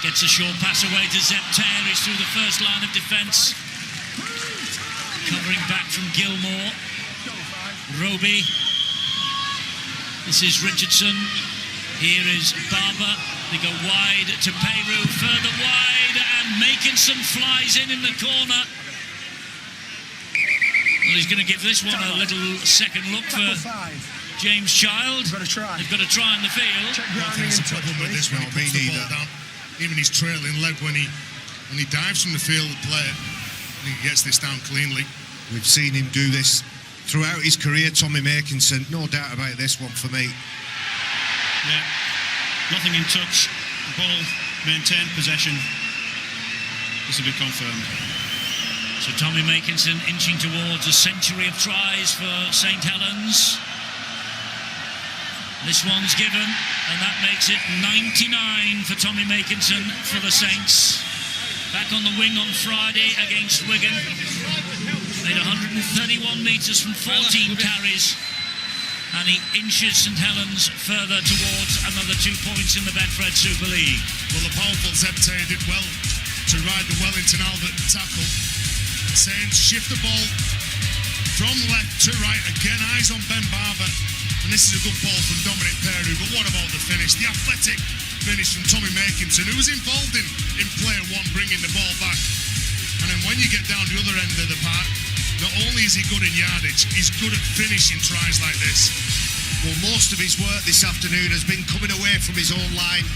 Gets a short pass away to Zepter. He's through the first line of defence. Covering back from Gilmore. Roby. This is Richardson. Here is Barber. They go wide to Peru, further wide, and Makinson flies in the corner. Well, he's going to give this one a little second look for James Child. They've got to try on the field. I think it's a problem with this when he puts the ball down. Even his trailing leg when he dives from the field, the player, and he gets this down cleanly. We've seen him do this throughout his career, Tommy Makinson. No doubt about this one for me. Yeah. Nothing in touch, ball maintained possession. This will be confirmed. So Tommy Makinson inching towards a century of tries for St Helens. This one's given, and that makes it 99 for Tommy Makinson for the Saints. Back on the wing on Friday against Wigan. Made 131 metres from 14 carries. And he inches St Helens further towards another 2 points in the Betfred Super League. Well, the powerful Zepter did well to ride the Wellington Albert tackle. Saints shift the ball from left to right. Again, eyes on Ben Barber. And this is a good ball from Dominic Peru, but what about the finish? The athletic finish from Tommy Makinson, who was involved in player one, bringing the ball back. And then when you get down the other end of the park, not only is he good in yardage, he's good at finishing tries like this. Well, most of his work this afternoon has been coming away from his own line.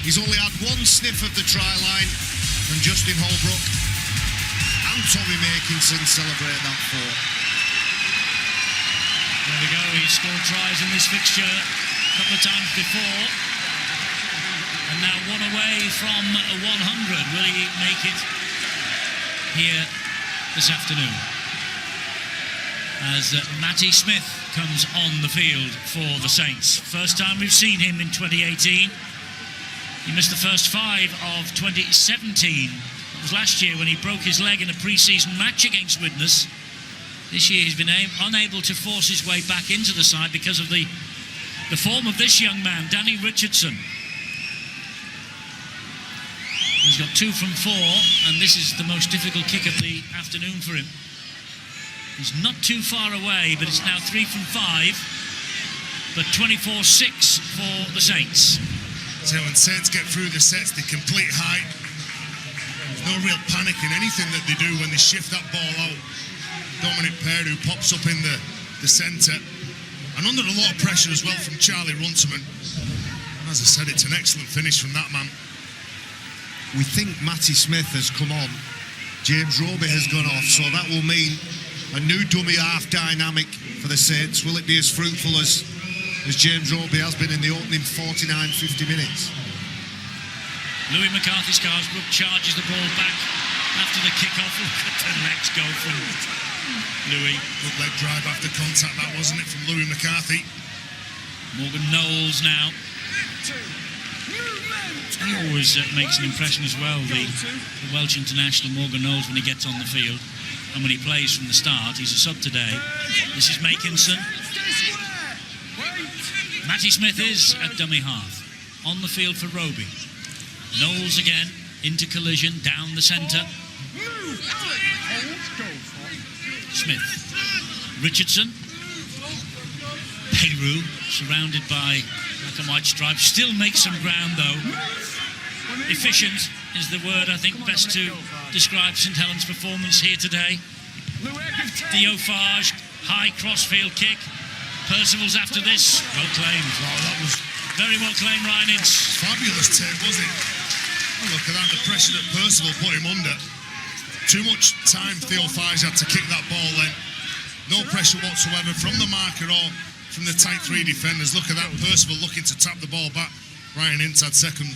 He's only had one sniff of the try line, and Justin Holbrook and Tommy Makinson celebrate that for. There we go, he scored tries in this fixture a couple of times before. And now one away from 100. Will he make it here this afternoon? As Matty Smith comes on the field for the Saints. First time we've seen him in 2018. He missed the first 5 of 2017. It was last year when he broke his leg in a pre-season match against Widnes. This year he's been unable to force his way back into the side because of the form of this young man, Danny Richardson. He's got 2 from 4, and this is the most difficult kick of the afternoon for him. He's not too far away, but it's now 3 from 5, but 24-6 for the Saints. So when Saints get through the sets, they complete height. There's no real panic in anything that they do when they shift that ball out. Dominic Peru pops up in the centre, and under a lot of pressure as well from Charlie Runciman. As I said, it's an excellent finish from that man. We think Matty Smith has come on. James Roby has gone off, so that will mean a new dummy half dynamic for the Saints. Will it be as fruitful as James Roby has been in the opening 49-50 minutes? Louis McCarthy-Scarsbrook charges the ball back after the kick-off. Look at the legs go from Louis. Good leg drive after contact, that wasn't it, from Louis McCarthy. Morgan Knowles now. He always makes an impression as well, the Welsh international Morgan Knowles, when he gets on the field and when he plays from the start. He's a sub today. This is Makinson. Matty Smith is at dummy half. On the field for Roby. Knowles again, into collision, down the centre. Smith. Richardson. Peru, surrounded by black and white stripes. Still makes some ground though. Efficient is the word I think best to describe St Helens' performance here today. Diofage, high crossfield kick. Percival's after this. Well claimed. Wow, that was very well claimed, Ryan Ince. fabulous tape, wasn't it? Oh, look at that, the pressure that Percival put him under. Too much time Theophage had to kick that ball then. No pressure whatsoever from the marker or from the tight 3 defenders. Look at that, Percival looking to tap the ball back. Ryan Ince had second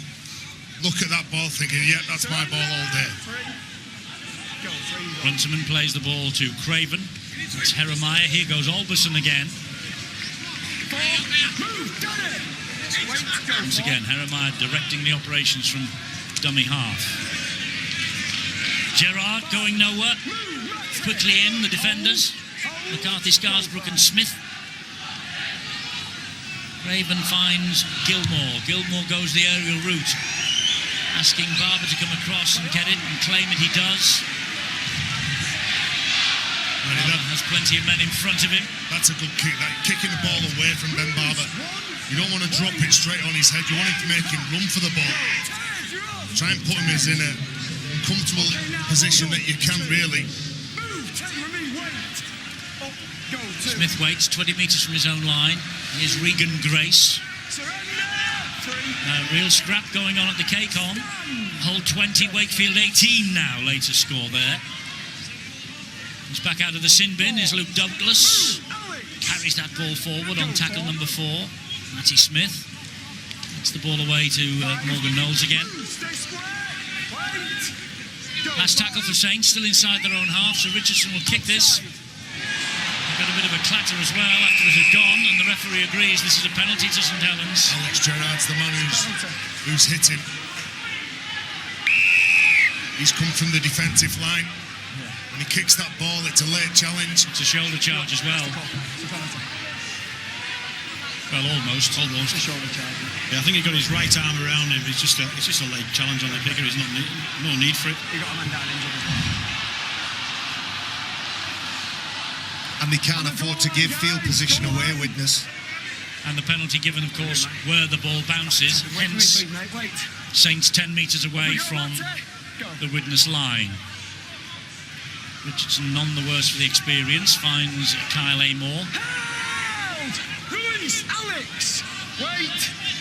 look at that ball thinking, yeah, that's my ball all day. Runciman plays the ball to Craven. It's Jeremiah. Here goes Alberson again. Once again, Jeremiah directing the operations from dummy half. Gerard going nowhere. Quickly in, the defenders. McCarthy, Scarsbrook and Smith. Craven finds Gilmore. Gilmore goes the aerial route, asking Barber to come across and get it and claim it. He does. Barber has plenty of men in front of him. That's a good kick, that kicking the ball away from Ben Barber. You don't want to drop it straight on his head. You want to make him run for the ball. Try and put him in a comfortable position that you can really. Smith waits 20 metres from his own line. Here's Regan Grace. Real scrap going on at the Cake-On. Hull 20, Wakefield 18 now, latest score there. He's back out of the sin bin is Luke Douglas. Carries that ball forward on tackle number 4. Matty Smith. Gets the ball away to Morgan Knowles again. Last tackle for Saints, still inside their own half, so Richardson will kick this. Got a bit of a clatter as well after it had gone, and the referee agrees this is a penalty to St Helens. Alex Gerrard's the man who's hit him. He's come from the defensive line. When he kicks that ball, it's a late challenge. It's a shoulder charge as well. Well, almost. It's a shoulder charge. Yeah, I think he got his right arm around him. It's just a late challenge on the kicker. There's no need for it. He got a man down injured as well. And they can't afford to give field position away, Widnes. And the penalty given, of course, where the ball bounces. Hence, Saints 10 metres away from the Widnes line. Richardson none the worse for the experience. Finds Kyle Amor.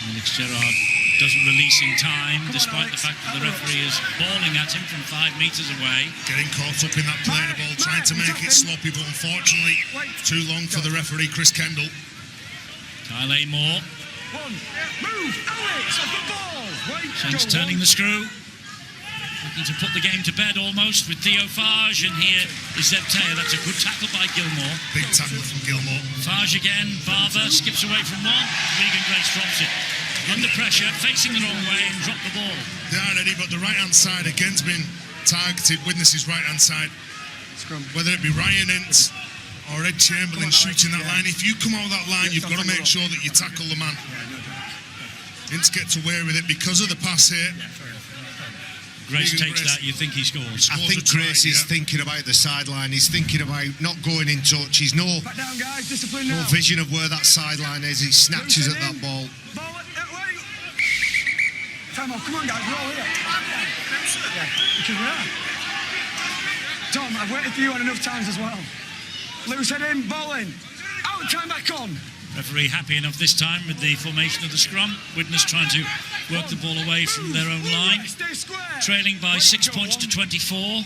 Alex Gerrard doesn't release in time, despite the fact that the referee is bawling at him from 5 metres away. Getting caught up in that play of the ball, trying to make it sloppy, but unfortunately too long for the referee, Chris Kendall. Kyle Amor. Saints turning the screw. Looking to put the game to bed almost with Theo Farge, and here is Zeb Taylor. That's a good tackle by Gilmore. Big tackle from Gilmore. Farge again. Barber skips away from one. Regan Grace drops it. Under pressure, facing the wrong way, and dropped the ball. They are ready, but the right-hand side again's been targeted. Widnes' right-hand side. Whether it be Ryan Ince or Ed Chamberlain shooting that line. If you come out of that line, you've got to make sure that you tackle the man. Ince gets away with it because of the pass here. Grace takes that, you think he scores. I think Grace is thinking about the sideline. He's thinking about not going in touch. He's no vision of where that sideline is. He snatches at that ball. Come on, guys, we're all here. Because we are. Tom, I've waited for you on enough times as well. Loose head in, ball in. Out, time back on. Referee happy enough this time with the formation of the scrum. Widnes trying to work the ball away from their own line. Trailing by 6 points to 24.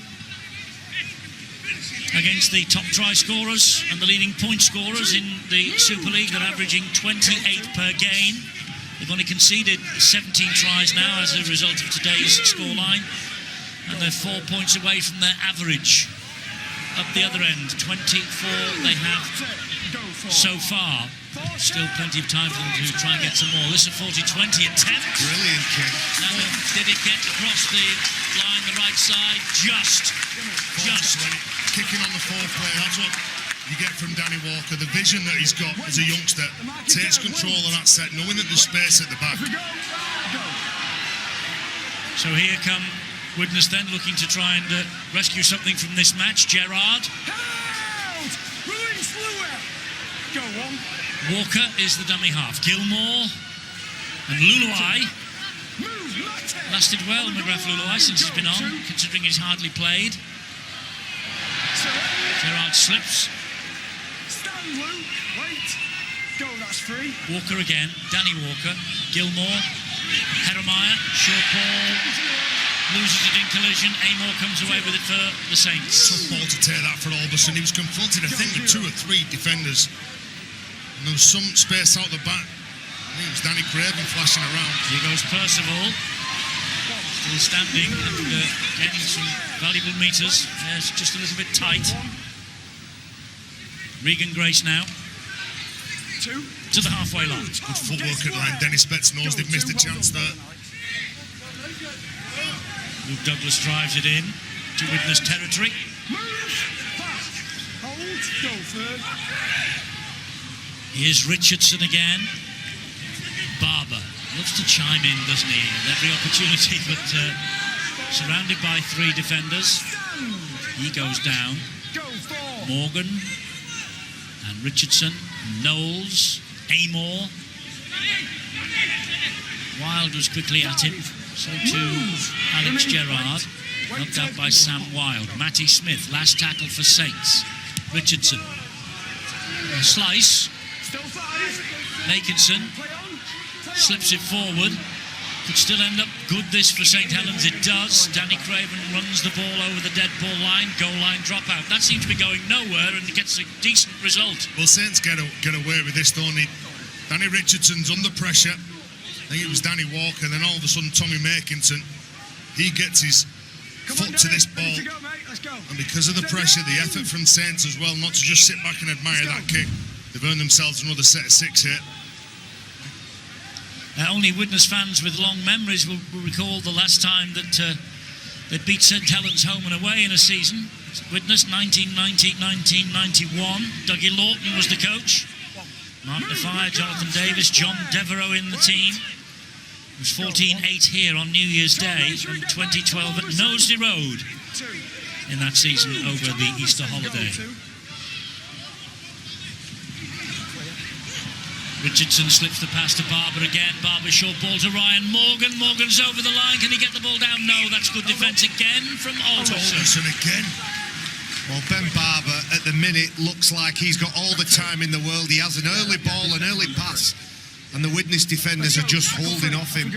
Against the top try scorers and the leading point scorers in the Super League. They're averaging 28 per game. They've only conceded 17 tries now as a result of today's scoreline. And they're 4 points away from their average. Up the other end, 24 they have so far. Still plenty of time for them to try and get some more. This is a 40-20 attempt. Brilliant kick. Now, did it get across the line, the right side? Just. Kicking on the fourth play, that's what you get from Danny Walker. The vision that he's got as a youngster, takes control of that set, knowing that there's space at the back. So here come Widnes then, looking to try and rescue something from this match. Gerrard. Go on. Walker is the dummy half. Gilmore and Luluai. Lasted well, McGrath Luluai, since he's been on, considering he's hardly played. Gerrard slips. Stand, Luke. Wait. Go, that's free. Walker again. Danny Walker. Gilmore. Herremeyer. Short ball. Loses it in collision. Amor comes away with it for the Saints. Tough ball to tear that for Alberson. He was confronted, I think, with 2 or 3 defenders. And there was some space out the back. I think it was Danny Craven flashing around. Here goes Percival. Still standing and getting some valuable metres. It's just a little bit tight. Regan Grace now. To the halfway line. Good footwork at line. Dennis Betts knows they've missed a chance there. Luke Douglas drives it in to Widnes territory. Hold. Go third. Here's Richardson again. Barber loves to chime in, doesn't he? At every opportunity, but surrounded by 3 defenders. He goes down. Morgan and Richardson, Knowles, Amor. Wild was quickly at him. So too Alex Gerrard. Knocked out by Sam Wilde. Matty Smith, last tackle for Saints. Richardson. A slice. Nakinson slips it forward. Could still end up good this for St Helens. It does. Danny Craven runs the ball over the dead ball line. Goal line dropout. That seems to be going nowhere, and gets a decent result. Well, Saints get away with this, don't they? Danny Richardson's under pressure. I think it was Danny Walker, and then all of a sudden Tommy Makinson, he gets his foot to this ball. And because of the pressure, the effort from Saints as well, not to just sit back and admire that kick, they've earned themselves another set of 6 here. Only Widnes fans with long memories will recall the last time that they beat St Helens home and away in a season. Widnes 1990-1991. Dougie Lawton was the coach. Mark Defire, Jonathan Davis, John Devereaux in the team. It was 14-8 here on New Year's Day in 2012 at Knowsley Road in that season over the Easter holiday. Richardson slips the pass to Barber again. Barber short ball to Ryan Morgan. Morgan's over the line. Can he get the ball down? No, that's good defence again from Alderson. Alderson again. Well, Ben Barber at the minute looks like he's got all the time in the world. He has an early ball, an early pass, and the Widnes defenders are just holding off him.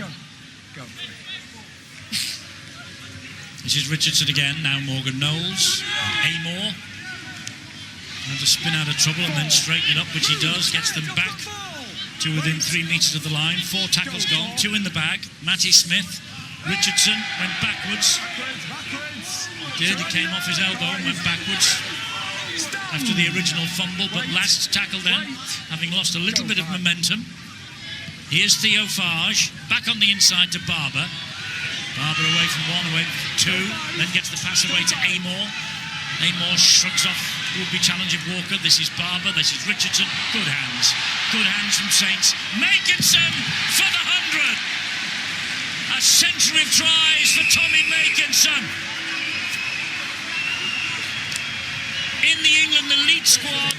This is Richardson again. Now Morgan Knowles. Amor. And to spin out of trouble and then straighten it up, which he does. Gets them back to within 3 metres of the line. 4 tackles gone, 2 in the bag. Matty Smith, Richardson went backwards. He came off his elbow and went backwards after the original fumble, but last tackle then, having lost a little bit of momentum. Here's Theo Farge, back on the inside to Barber. Barber away from 1, away from 2, then gets the pass away to Amor. Amor shrugs off would-be challenge of Walker. This is Barber, this is Richardson. Good hands from Saints. Makinson for the 100. A century of tries for Tommy Makinson. In the England elite squad.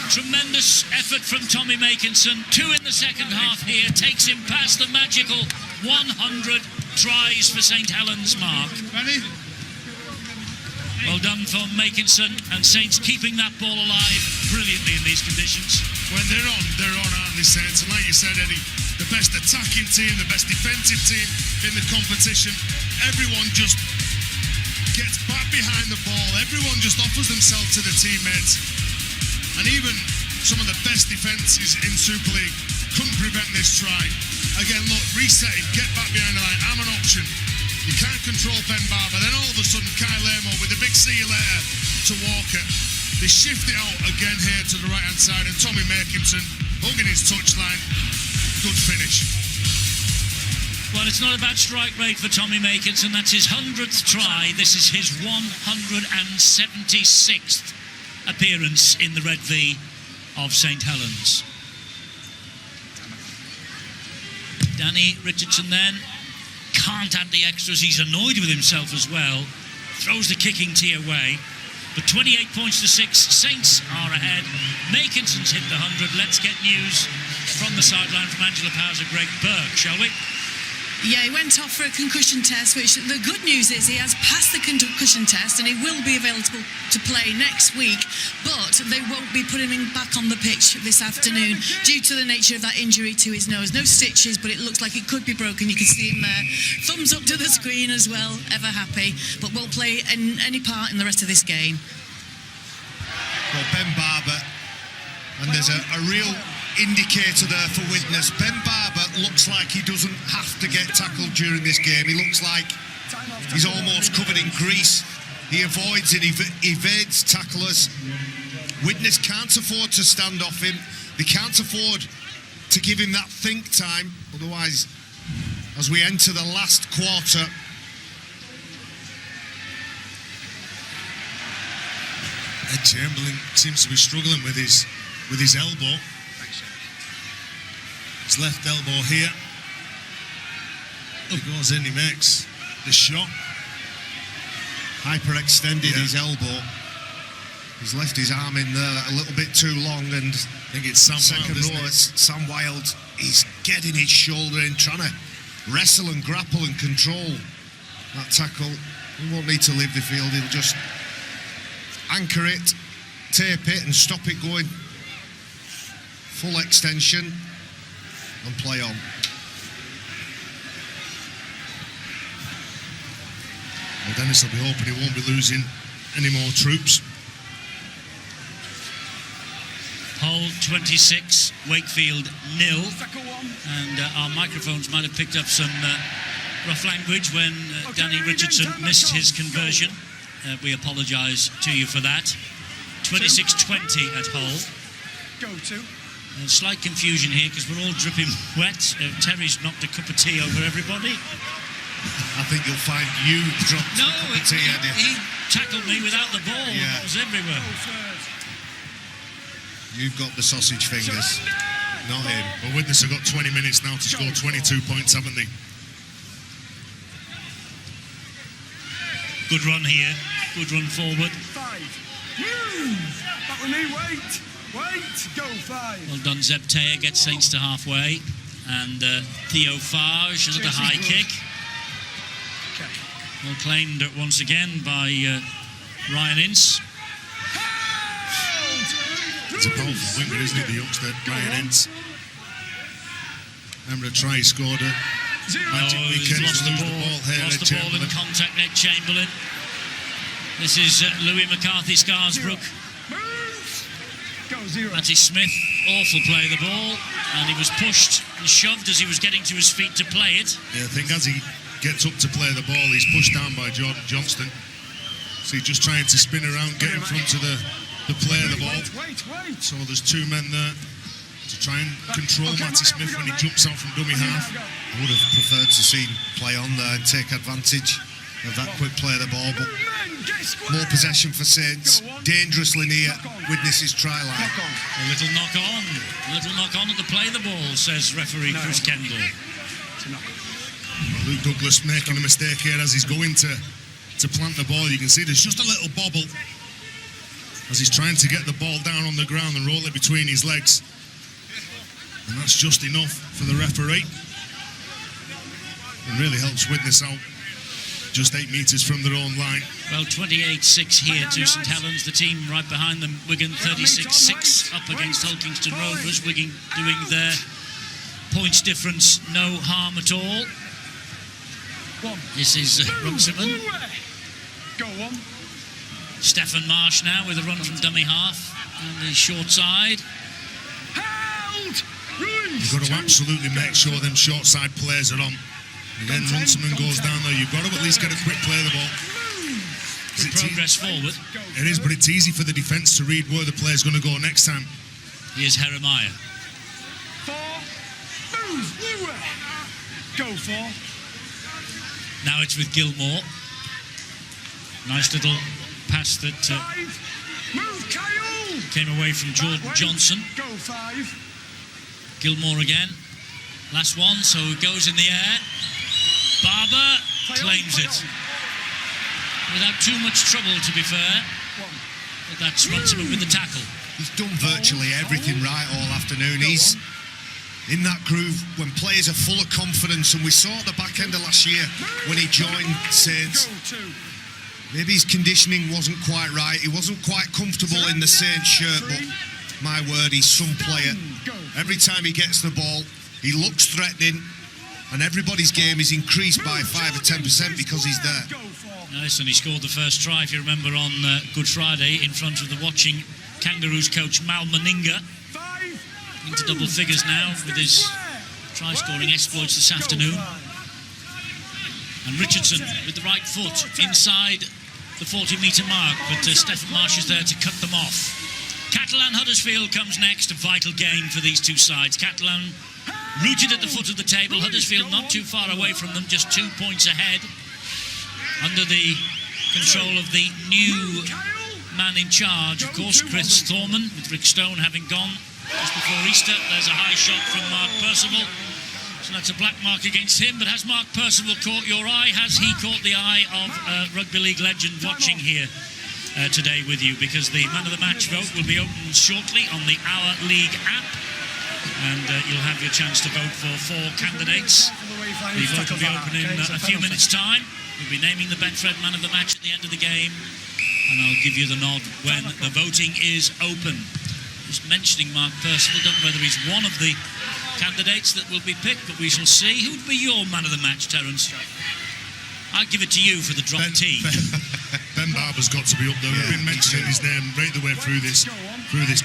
Tremendous effort from Tommy Makinson. 2 in the second half here. Takes him past the magical 100 tries for St Helens mark. Well done for Makinson, and Saints keeping that ball alive brilliantly in these conditions. When they're on, aren't they, Saints? And like you said, Eddie, the best attacking team, the best defensive team in the competition. Everyone just gets back behind the ball. Everyone just offers themselves to the teammates. And even some of the best defences in Super League couldn't prevent this try. Again, look, resetting, get back behind the line. I'm an option. You can't control Ben Barber. Then all of a sudden, Kyle Amor with a big see you later to Walker. They shift it out again here to the right-hand side, and Tommy Makinson hugging his touchline. Good finish. Well, it's not about strike rate for Tommy Makinson. That's his 100th try. This is his 176th appearance in the Red V of St Helens. Danny Richardson then can't add the extras. He's annoyed with himself as well. Throws the kicking tee away. But 28 points to 6. Saints are ahead. Makinson's hit the 100. Let's get news from the sideline from Angela Powers and Greg Burke, shall we? Yeah, he went off for a concussion test, which the good news is he has passed the concussion test and he will be available to play next week, but they won't be putting him back on the pitch this afternoon due to the nature of that injury to his nose. No stitches, but it looks like it could be broken. You can see him there. Thumbs up to the screen as well, ever happy, but won't play any part in the rest of this game. Well, Ben Barber, and there's a real indicator there for Widnes. Ben Barber looks like he doesn't have to get tackled during this game. He looks like he's almost covered in grease. He avoids it, evades tacklers. Widnes can't afford to stand off him. They can't afford to give him that think time. Otherwise, as we enter the last quarter, Ed Chamberlain seems to be struggling with his elbow. His left elbow here. He goes in, he makes the shot. Hyperextended his elbow. He's left his arm in there a little bit too long, and I think it's Sam second Wild, row, it's Sam Wild. He's getting his shoulder in, trying to wrestle and grapple and control that tackle. He won't need to leave the field. He'll just anchor it, tape it, and stop it going full extension and play on. Well, Dennis will be hoping he won't be losing any more troops. Hull 26, Wakefield 0. And our microphones might have picked up some rough language when Danny Richardson missed his conversion. We apologise to you for that. 26-20 at Hull. Go to. Slight confusion here because we're all dripping wet. Terry's knocked a cup of tea over everybody. I think you'll find you dropped No, a cup of tea, Eddie. he tackled me without the ball. Yeah. It was everywhere. You've got the sausage fingers, not him. Well, Widnes have got 20 minutes now to score 22 points, haven't they? Good run here. Good run forward. 5. That with me, wait. Go 5. Well done, Zeb Taylor gets Saints to halfway. And Theo Farge, another high kick. Okay. Well claimed once again by Ryan Ince. It's a powerful winger, isn't it, the youngster, Ryan Ince? Remember a try he scored a magic He's weekend. lost the ball. Here, Lost Ed the ball in Chamberlain. contact, Ed Chamberlain. This is Louis McCarthy Scarsbrook. Go 0. Matty Smith, awful play of the ball, and he was pushed and shoved as he was getting to his feet to play it. Yeah, I think as he gets up to play the ball, he's pushed down by Jordan Johnston. So he's just trying to spin around, get in front of the play of the ball. Wait. So there's two men there to try and control Matty Smith when he jumps out from dummy half. I would have preferred to see him play on there and take advantage of that quick play of the ball, but more possession for Saints, dangerously near Widnes' try line. A little knock on at the play of the ball, says referee Chris Kendall. Luke Douglas making a mistake here as he's going to plant the ball. You can see there's just a little bobble as he's trying to get the ball down on the ground and roll it between his legs. And that's just enough for the referee. It really helps Widnes out. Just 8 metres from their own line. Well, 28-6 here to St Helens. The team right behind them, Wigan 36-6 up against Hulkingston Rovers. Wigan doing their points difference no harm at all. This is Runciman. Go 1. Stefan Marsh now with a run from dummy half on the short side. Held! You've got to absolutely make sure them short side players are on. Again, Runciman goes down there. You've got to at least get a quick play of the ball. Good progress forward. It is, but it's easy for the defence to read where the player's going to go next time. Here's Jeremiah. 4. Move! Go 4. Now it's with Gilmore. Nice little pass that 5. Move, Kyle! came away from Jordan Johnson. Go 5. Gilmore again. Last one, so it goes in the air. Barber claims it. Without too much trouble, to be fair. But that's Runciman with the tackle. He's done virtually everything right all afternoon. He's in that groove when players are full of confidence, and we saw at the back end of last year when he joined Saints. Maybe his conditioning wasn't quite right. He wasn't quite comfortable in the Saints shirt, but my word, he's some player. Every time he gets the ball, he looks threatening, and everybody's game is increased by 5 or 10% because he's there. Nice, and he scored the first try, if you remember, on Good Friday in front of the watching Kangaroos coach Mal Meninga. Into double figures now with his try-scoring exploits this afternoon. And Richardson with the right foot inside the 40-metre mark, but Stefan Marsh is there to cut them off. Catalan-Huddersfield comes next, a vital game for these two sides. Catalan rooted at the foot of the table, Huddersfield not too far away from them, just 2 points ahead, under the control of the new man in charge, of course, Chris Thorman, with Rick Stone having gone just before Easter. There's a high shot from Mark Percival, so that's a black mark against him. But has Mark Percival caught your eye? Has he caught the eye of rugby league legend watching here today with you? Because the man of the match vote will be opened shortly on the Our League app, and you'll have your chance to vote for 4 candidates. The vote will be open in a few minutes' time. We'll be naming the Betfred man of the match at the end of the game, and I'll give you the nod when the voting is open. Just mentioning Mark Percival, don't know whether he's one of the candidates that will be picked, but we shall see. Who would be your man of the match, Terence? I'll give it to you for the drop tee. Ben Barber's got to be up there. We've been mentioning his name right the way through this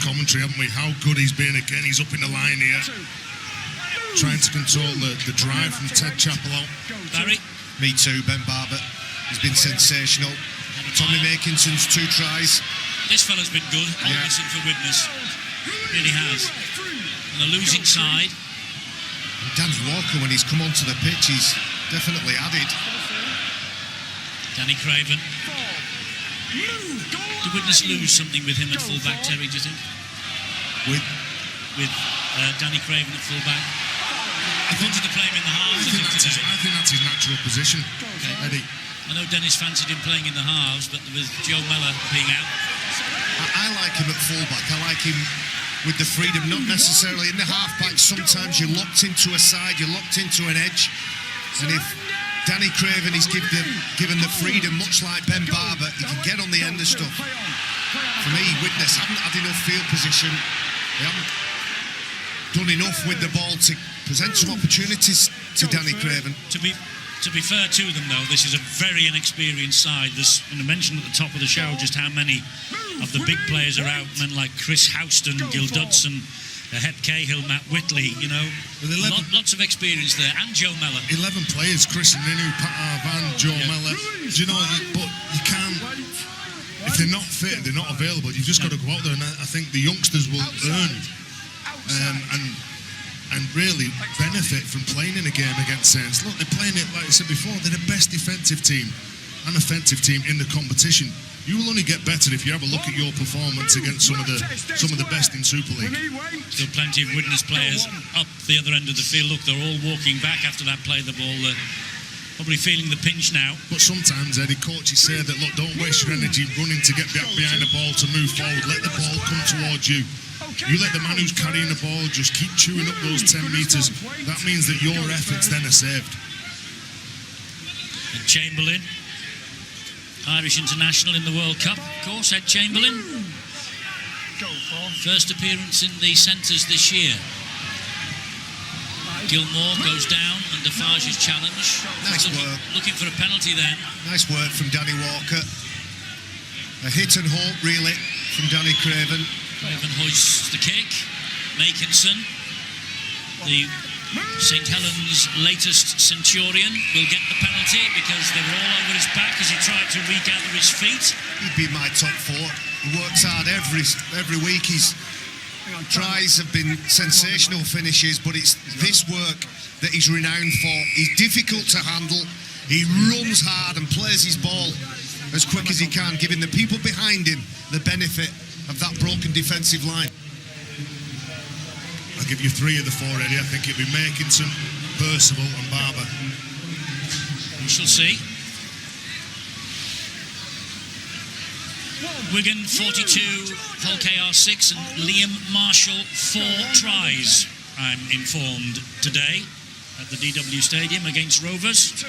commentary, haven't we? How good he's been again. He's up in the line here, trying to control the drive from Ted Chappell out. Barry? Me too, Ben Barber. He's been sensational. Tommy Makinson's 2 tries. This fella's been good. Listen for Widnes. Really has. On the losing side. And Danny Walker, when he's come onto the pitch, he's definitely added. Danny Craven. Did Widnes lose something with him at full-back, Terry, do you think? With Danny Craven at full-back? I wanted to play him in the halves, I think that's his natural position, Eddie. I know Dennis fancied him playing in the halves, but with Joe Mellor being out. I I like him at fullback. I like him with the freedom, not necessarily in the halfback. Sometimes you're locked into a side, you're locked into an edge. And if Danny Craven is given the freedom, much like Ben Barber, he can get on the end of stuff. For me, Widnes haven't had enough field position. They haven't done enough with the ball to present some opportunities to Danny Craven. To be fair to them, though, this is a very inexperienced side. And I mentioned at the top of the show just how many of the big players are out. Men like Chris Houston, Gil Dudson, Het Cahill, Matt Whitley, you know. Lots of experience there. And Joe Mellor. 11 players, Chris Ninu, Pat Van, Joe Mellor. Do you know, but you can't, if they're not fit, they're not available, you've just got to go out there, and I think the youngsters will earn and really benefit from playing in a game against Saints. Look, they're playing it, like I said before, they're the best defensive team and offensive team in the competition. You will only get better if you have a look at your performance against some of the best in Super League. Still plenty of Widnes players up the other end of the field. Look, they're all walking back after that play. The ball, probably feeling the pinch now. But sometimes, Eddie, coaches say that, look, don't waste your energy running to get back behind the ball to move forward. Let the ball come towards you. You let the man who's carrying the ball just keep chewing up those 10 metres. That means that your efforts then are saved. And Chamberlain, Irish international in the World Cup, of course. Ed Chamberlain, first appearance in the centres this year. Gilmore goes down under Farge's challenge. Nice work. Looking for a penalty then. Nice work from Danny Walker. A hit and hope, really, from Danny Craven. Craven hoists the kick. Makinson, the St Helens' latest Centurion, will get the penalty because they were all over his back as he tried to regather his feet. He'd be my top four. He works hard every week. His tries have been sensational finishes, but it's this work that he's renowned for. He's difficult to handle. He runs hard and plays his ball as quick as he can, giving the people behind him the benefit of that broken defensive line. I'll give you 3 of the 4, Eddie. I think it'd be Makinson, Percival and Barber. We shall see. Wigan 42, Hull KR 6 and Liam Marshall 4 tries, I'm informed, today at the DW Stadium against Rovers.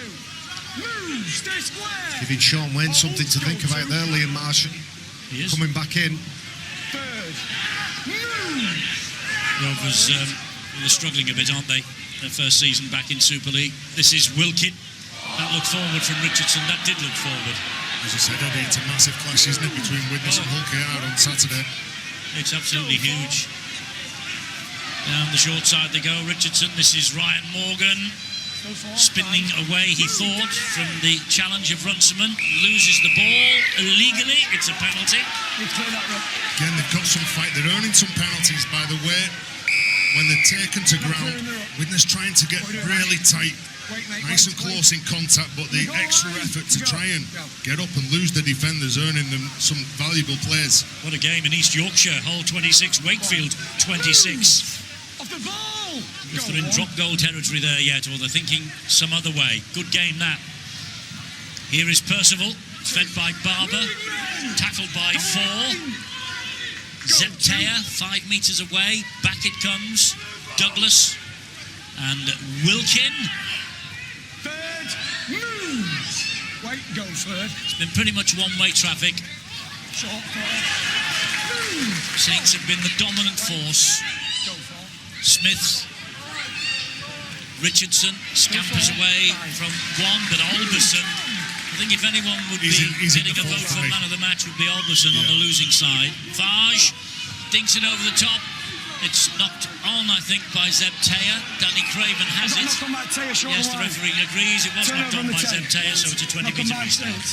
Giving Sean Wayne something to think about there, Liam Marshall. He is. Coming back in. Rovers they're struggling a bit, aren't they? Their first season back in Super League. This is Wilkin. That looked forward from Richardson. That did look forward. As you said, Eddie, it's a massive clash, isn't it, between Widnes and Hull KR on Saturday. It's absolutely huge. Down the short side they go, Richardson. This is Ryan Morgan. Spinning away, he thought, from the challenge of Runciman. Loses the ball illegally. It's a penalty. Again, they've got some fight. They're earning some penalties, by the way. When they're taken to ground, Widnes trying to get really tight, nice and close in contact, but the extra effort to try and get up and lose the defenders, earning them some valuable plays. What a game in East Yorkshire. Hull 26, Wakefield 26. If they're in drop goal territory there yet, or they're thinking some other way. Good game that. Here is Percival, fed by Barber, tackled by 4. Zeptea, 5 metres away. Back it comes. Douglas and Wilkin. It's been pretty much one-way traffic. Saints have been the dominant force. Smith, Richardson scampers away from one, but Alderson, I think if anyone would be getting a vote for man of the match, would be Alderson on the losing side. Farge dinks it over the top. It's knocked on, I think, by Zeptea. Danny Craven has it. Yes, the referee agrees. It was knocked on by Zeptea, so it's a 20-metre restart.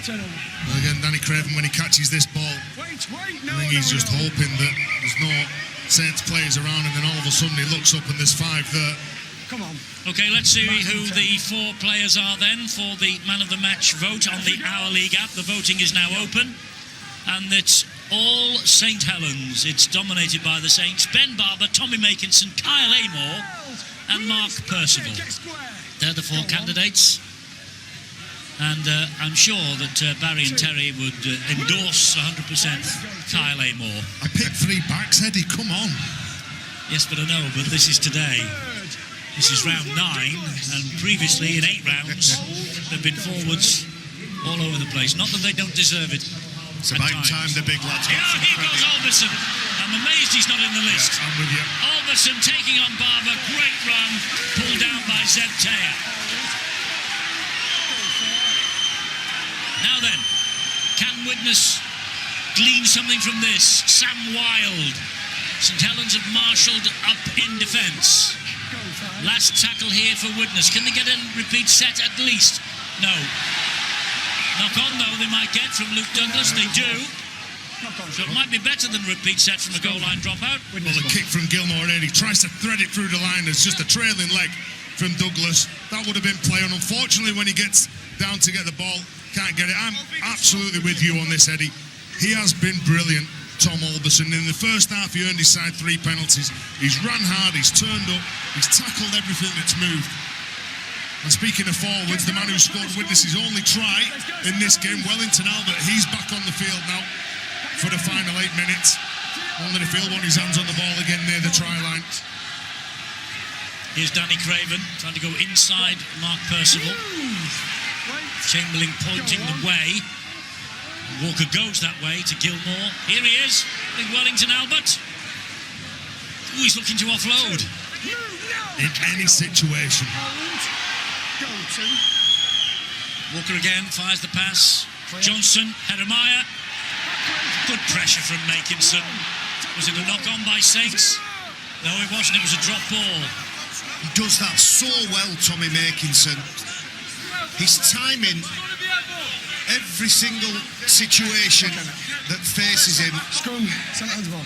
Well, again, Danny Craven, when he catches this ball, I think he's just hoping that there's no Saints players around, and then all of a sudden he looks up and there's 5 there. Come on. Okay, let's see who the 4 players are then for the man of the match vote on the Our League app. The voting is now open, and it's all St Helens. It's dominated by the Saints. Ben Barber, Tommy Makinson, Kyle Amor and Mark Percival. They're the 4 candidates. And I'm sure that Barry and Terry would endorse 100% Kyle Amor. I picked 3 backs, Eddie, come on. Yes, but I know, but this is today. This is round 9, and previously in 8 rounds, they've been forwards all over the place. Not that they don't deserve it. It's about time the big lads got some Here credit. goes Alberson. I'm amazed he's not in the list. I'm with you. Alberson taking on Barber. Great run. Pulled down by Zeb Taylor. Now then, can Widnes glean something from this? Sam Wilde. St Helens have marshalled up in defence. Last tackle here for Widnes. Can they get a repeat set at least? No. Knock on though they might get from Luke Douglas. They do. So it might be better than repeat set from a goal line dropout. Well, the kick from Gilmore, Eddie tries to thread it through the line. There's just a trailing leg from Douglas. That would have been play, and unfortunately when he gets down to get the ball, can't get it. I'm absolutely with you on this, Eddie. He has been brilliant, Tom Alberson. In the first half, he earned his side 3 penalties. He's run hard, he's turned up, he's tackled everything that's moved. And speaking of forwards, the man who scored Widnes' only try in this game, Wellington Albert, he's back on the field now for the final 8 minutes. Only if he'll want his hands on the ball again near the try line. Here's Danny Craven trying to go inside Mark Percival. Chamberlain pointing the way. Walker goes that way to Gilmore. Here he is, big Wellington Albert. Ooh, he's looking to offload. In any situation. Walker again fires the pass. Johnson, Jeremiah. Good pressure from Makinson. Was it a knock-on by Saints? No, it wasn't. It was a drop ball. He does that so well, Tommy Makinson. His timing, every single situation that faces him,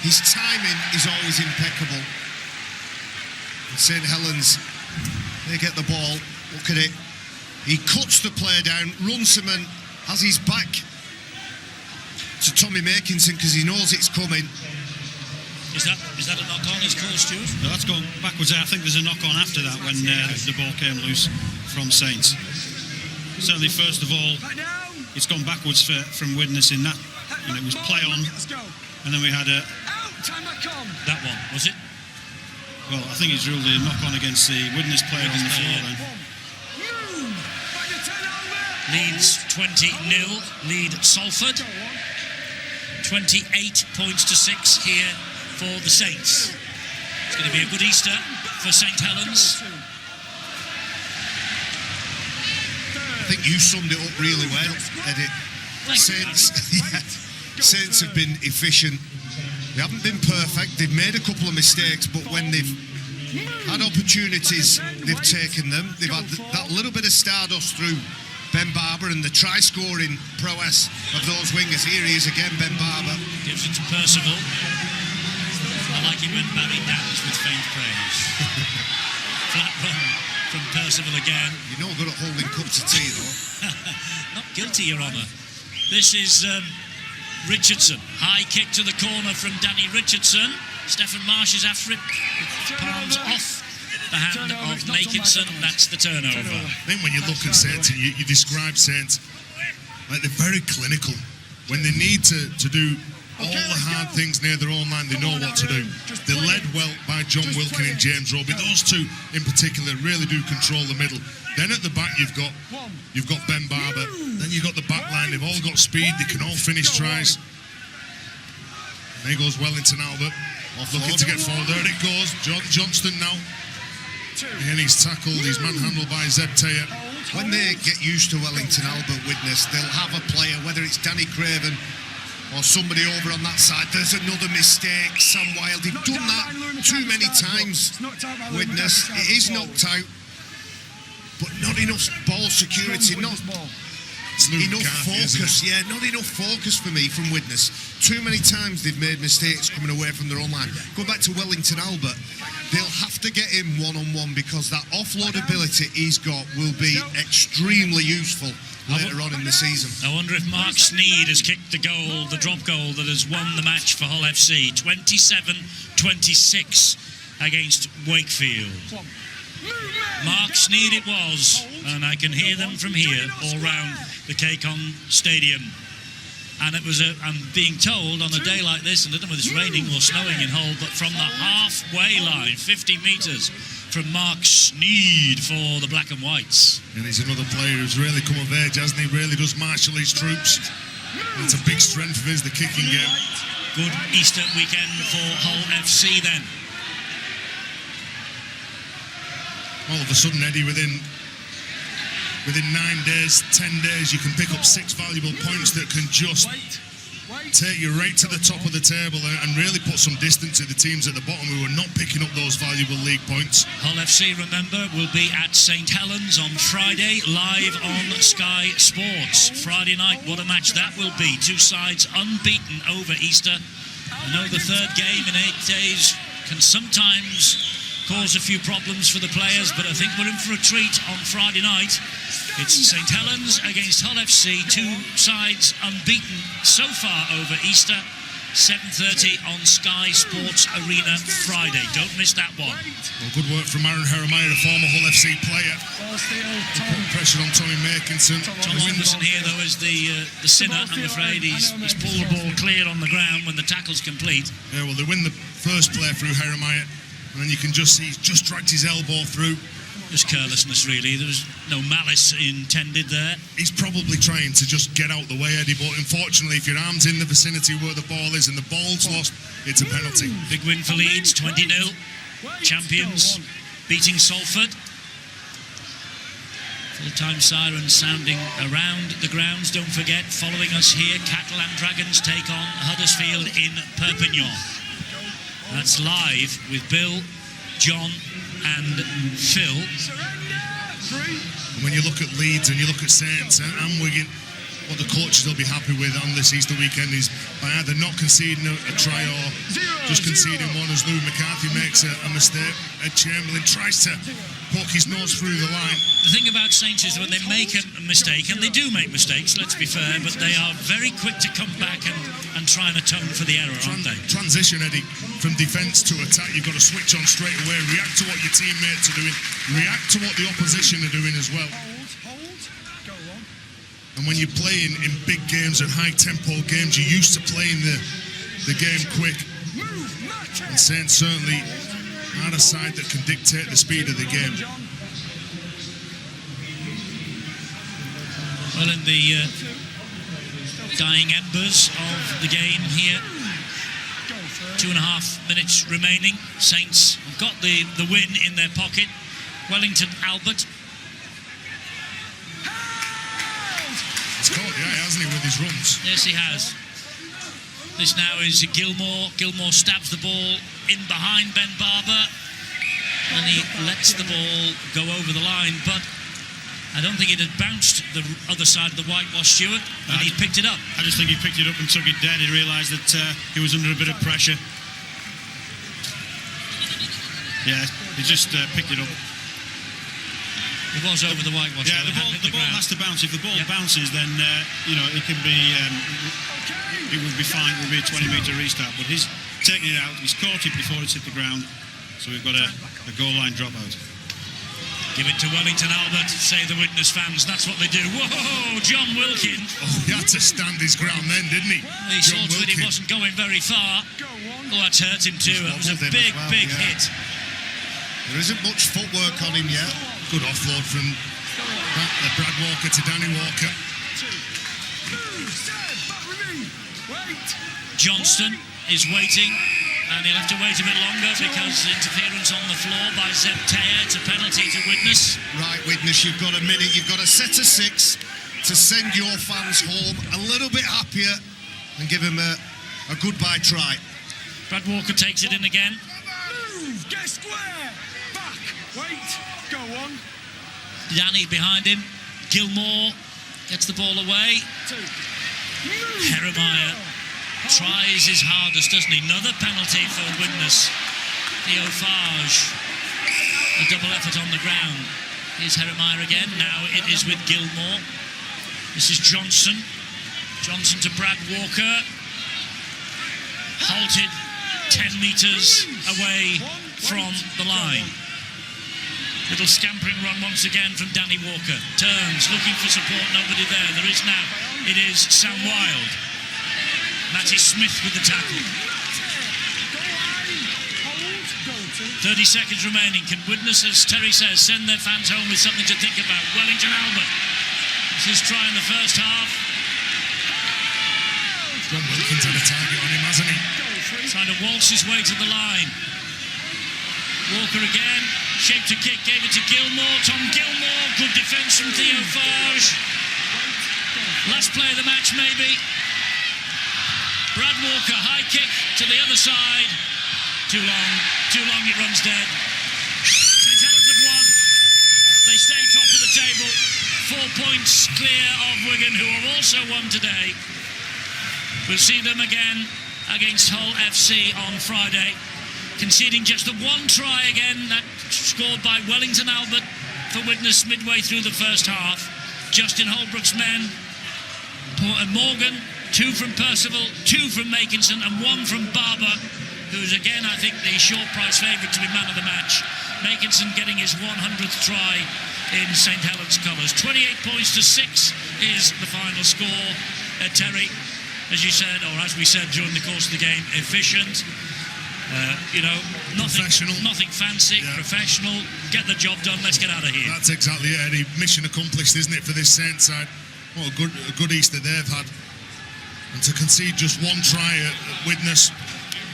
his timing is always impeccable. And St Helens, they get the ball. Look at it. He cuts the player down. Runciman has his back to Tommy Makinson because he knows it's coming. Is that a knock-on, his call, Stuart? No, that's gone backwards. I think there's a knock-on after that when the ball came loose from Saints. Certainly, first of all, it's gone backwards from Widnes in that, and it was play on, and then we had a... That one, was it? Well, I think he's ruled a knock-on against the Widnes player on the floor then. Leeds 20-0, lead Salford. 28 points to 6 here for the Saints. It's going to be a good Easter for St Helens. I think you summed it up really well, Eddie. Saints have been efficient. They haven't been perfect. They've made a couple of mistakes, but when they've had opportunities, they've taken them. They've had that little bit of stardust through Ben Barber and the try-scoring prowess of those wingers. Here he is again, Ben Barber. Gives it to Percival. I like it when Barry dams with faint praise. Flat run from Percival again. You're no good at holding cups of tea, though. Not guilty, Your Honour. This is Richardson. High kick to the corner from Danny Richardson. Stephen Marsh is after it. Palms off the hand of Makinson. That's the turnover. I think when you look at Saints and you describe Saints, like they're very clinical. When they need to do all the hard things near their own line, they know what to do. They're led well by John Wilkin and James Roby. Those two in particular really do control the middle. Then at the back you've got Ben Barber. Then you've got the back line. They've all got speed. They can all finish tries. And there goes Wellington Albert. Looking to get forward. There it goes. Johnston now. And he's tackled. He's manhandled by Zeb Taylor. When they get used to Wellington Albert Widnes, they'll have a player, whether it's Danny Craven or somebody over on that side. There's another mistake. Sam Wilde, they've done that too many times. Widnes, it is knocked out, but not enough ball security, not enough focus. Yeah, not enough focus for me from Widnes. Too many times they've made mistakes coming away from their own line. Going back to Wellington Albert, they'll have to get him one-on-one because that offload ability he's got will be extremely useful later on in the season. I wonder if Mark Sneed has kicked the goal, the drop goal that has won the match for Hull FC. 27-26 against Wakefield. Mark Sneed it was, and I can hear them from here all round the Cacon Stadium. And it was, I'm being told, on a day like this, and I don't know whether it's raining or snowing in Hull, but from the halfway line, 50 metres from Mark Sneed for the Black and Whites. And he's another player who's really come of age, hasn't he? Really does marshal his troops. It's a big strength of his, the kicking game. Good Easter weekend for Hull FC then. All of a sudden, Eddie, within 9 days, 10 days, you can pick up 6 valuable points that can just take you right to the top of the table and really put some distance to the teams at the bottom who are not picking up those valuable league points. Hull FC, remember, will be at St Helens on Friday, live on Sky Sports. Friday night, what a match that will be. Two sides unbeaten over Easter. I know the third game in 8 days can sometimes cause a few problems for the players, but I think we're in for a treat on Friday night. It's St Helens against Hull FC, two sides unbeaten so far over Easter. 7:30 on Sky Sports Arena Friday. Don't miss that one. Well, good work from Aaron Jeremiah, a former Hull FC player. Put pressure on Tommy Makinson. Tom Anderson here, though, is the sinner. I'm afraid he's pulled the ball clear on the ground when the tackle's complete. Yeah, well, they win the first play through Jeremiah, and then you can just see he's just dragged his elbow through. Just carelessness, really. There was no malice intended there. He's probably trying to just get out the way, Eddie, but unfortunately, if your arm's in the vicinity where the ball is and the ball's lost, it's a penalty. Big win for Leeds, 20-0. Champions beating Salford. Full-time siren sounding around the grounds. Don't forget, following us here, Cattle and Dragons take on Huddersfield in Perpignan. That's live with Bill, John and Phil. And when you look at Leeds and you look at Saints and Wigan, what the coaches will be happy with on this Easter weekend is by either not conceding a try or just conceding one, as Lou McCarthy makes a mistake. Ed Chamberlain tries to poke his nose through the line. The thing about Saints is when they make a mistake, and they do make mistakes, let's be fair, but they are very quick to come back and try and atone for the error, aren't they? Transition, Eddie, from defence to attack. You've got to switch on straight away, react to what your teammates are doing, react to what the opposition are doing as well. And when you play in big games and high-tempo games, you're used to playing the game quick. And Saints certainly are a side that can dictate the speed of the game. Well, in the dying embers of the game here, 2.5 minutes remaining. Saints have got the win in their pocket. Wellington Albert. He's caught the eye, hasn't he, with his runs? Yes, he has. This now is Gilmore. Gilmore stabs the ball in behind Ben Barber, and he lets the ball go over the line, but I don't think it had bounced the other side of the whitewash, Stuart, and he picked it up. I just think he picked it up and took it dead. He realised that he was under a bit of pressure. Yeah, he just picked it up. It was over the whitewash. Yeah, the ball has to bounce. If the ball bounces, then it can be. It would be fine. It would be a 20-metre restart. But he's taking it out. He's caught it before it's hit the ground. So we've got a goal line dropout. Give it to Wellington Albert, say the Widnes fans. That's what they do. Whoa, John Wilkin. Oh, he had to stand his ground then, didn't he? He saw that he wasn't going very far. Oh, that's hurt him too. It was a big hit. There isn't much footwork on him yet. Good offload from Brad Walker to Danny Walker. Johnston is waiting, and he'll have to wait a bit longer because interference on the floor by Zeb Taylor. It's a penalty to Widnes. Right, Widnes, you've got a minute. You've got a set of 6 to send your fans home a little bit happier and give them a goodbye try. Brad Walker takes it in again. Move, get square, back, wait, go on. Danny behind him. Gilmore gets the ball away. Jeremiah tries his hardest, doesn't he? Another penalty for Widnes. Theo Farge, a double effort on the ground. Here's Jeremiah again. Now it is with Gilmore. This is Johnson. Johnson to Brad Walker. Halted 10 metres away from the line. Little scampering run once again from Danny Walker. Turns, looking for support, nobody there. There is now. It is Sam Wilde. Matty Smith with the tackle. 30 seconds remaining. Can Widnes, as Terry says, send their fans home with something to think about? Wellington Albert. This is trying the first half. John Wilkins had a target on him, hasn't he? Trying to waltz his way to the line. Walker again. Shaped a kick, gave it to Gilmore. Tom Gilmore. Good defence from Theo Farge. Last play of the match, maybe. Brad Walker, high kick to the other side. Too long, it runs dead. St Helens have won. They stay top of the table. 4 points clear of Wigan, who have also won today. We'll see them again against Hull FC on Friday. Conceding just the one try again, that scored by Wellington Albert for Widnes midway through the first half. Justin Holbrook's men, Morgan, 2 from Percival, 2 from Makinson and 1 from Barber, who's again, I think, the short price favourite to be man of the match. Makinson getting his 100th try in St Helens colours. 28 points to 6 is the final score. Terry, as you said, or as we said during the course of the game, efficient. Nothing fancy, professional. Get the job done. Let's get out of here. That's exactly it, Eddie. Mission accomplished, isn't it, for this Saints side? What a good Easter they've had. And to concede just one try at Widnes.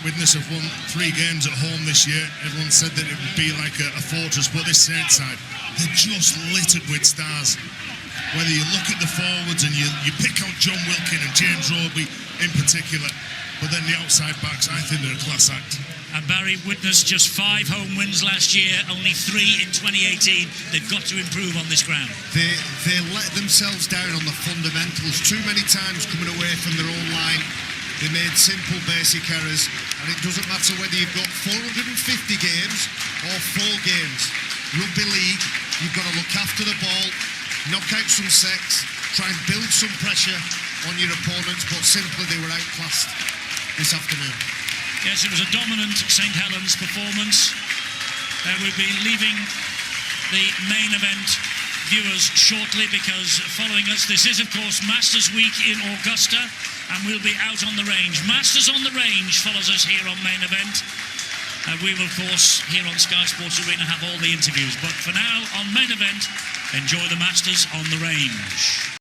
Widnes have won 3 games at home this year. Everyone said that it would be like a fortress, but this Saints side, they're just littered with stars. Whether you look at the forwards and you pick out John Wilkin and James Roby in particular, but then the outside backs, I think they're a class act. And Barry, Widnes just 5 home wins last year, only 3 in 2018. They've got to improve on this ground. They let themselves down on the fundamentals too many times coming away from their own line. They made simple basic errors, and it doesn't matter whether you've got 450 games or 4 games. Rugby league, you've got to look after the ball, knock out some sets, try and build some pressure on your opponents, but simply they were outclassed this afternoon. Yes, it was a dominant St Helens performance. We'll be leaving the main event viewers shortly, because following us, this is of course Masters Week in Augusta, and we'll be out on the range. Masters on the Range follows us here on main event. We will of course here on Sky Sports Arena have all the interviews, but for now on main event, enjoy the Masters on the Range.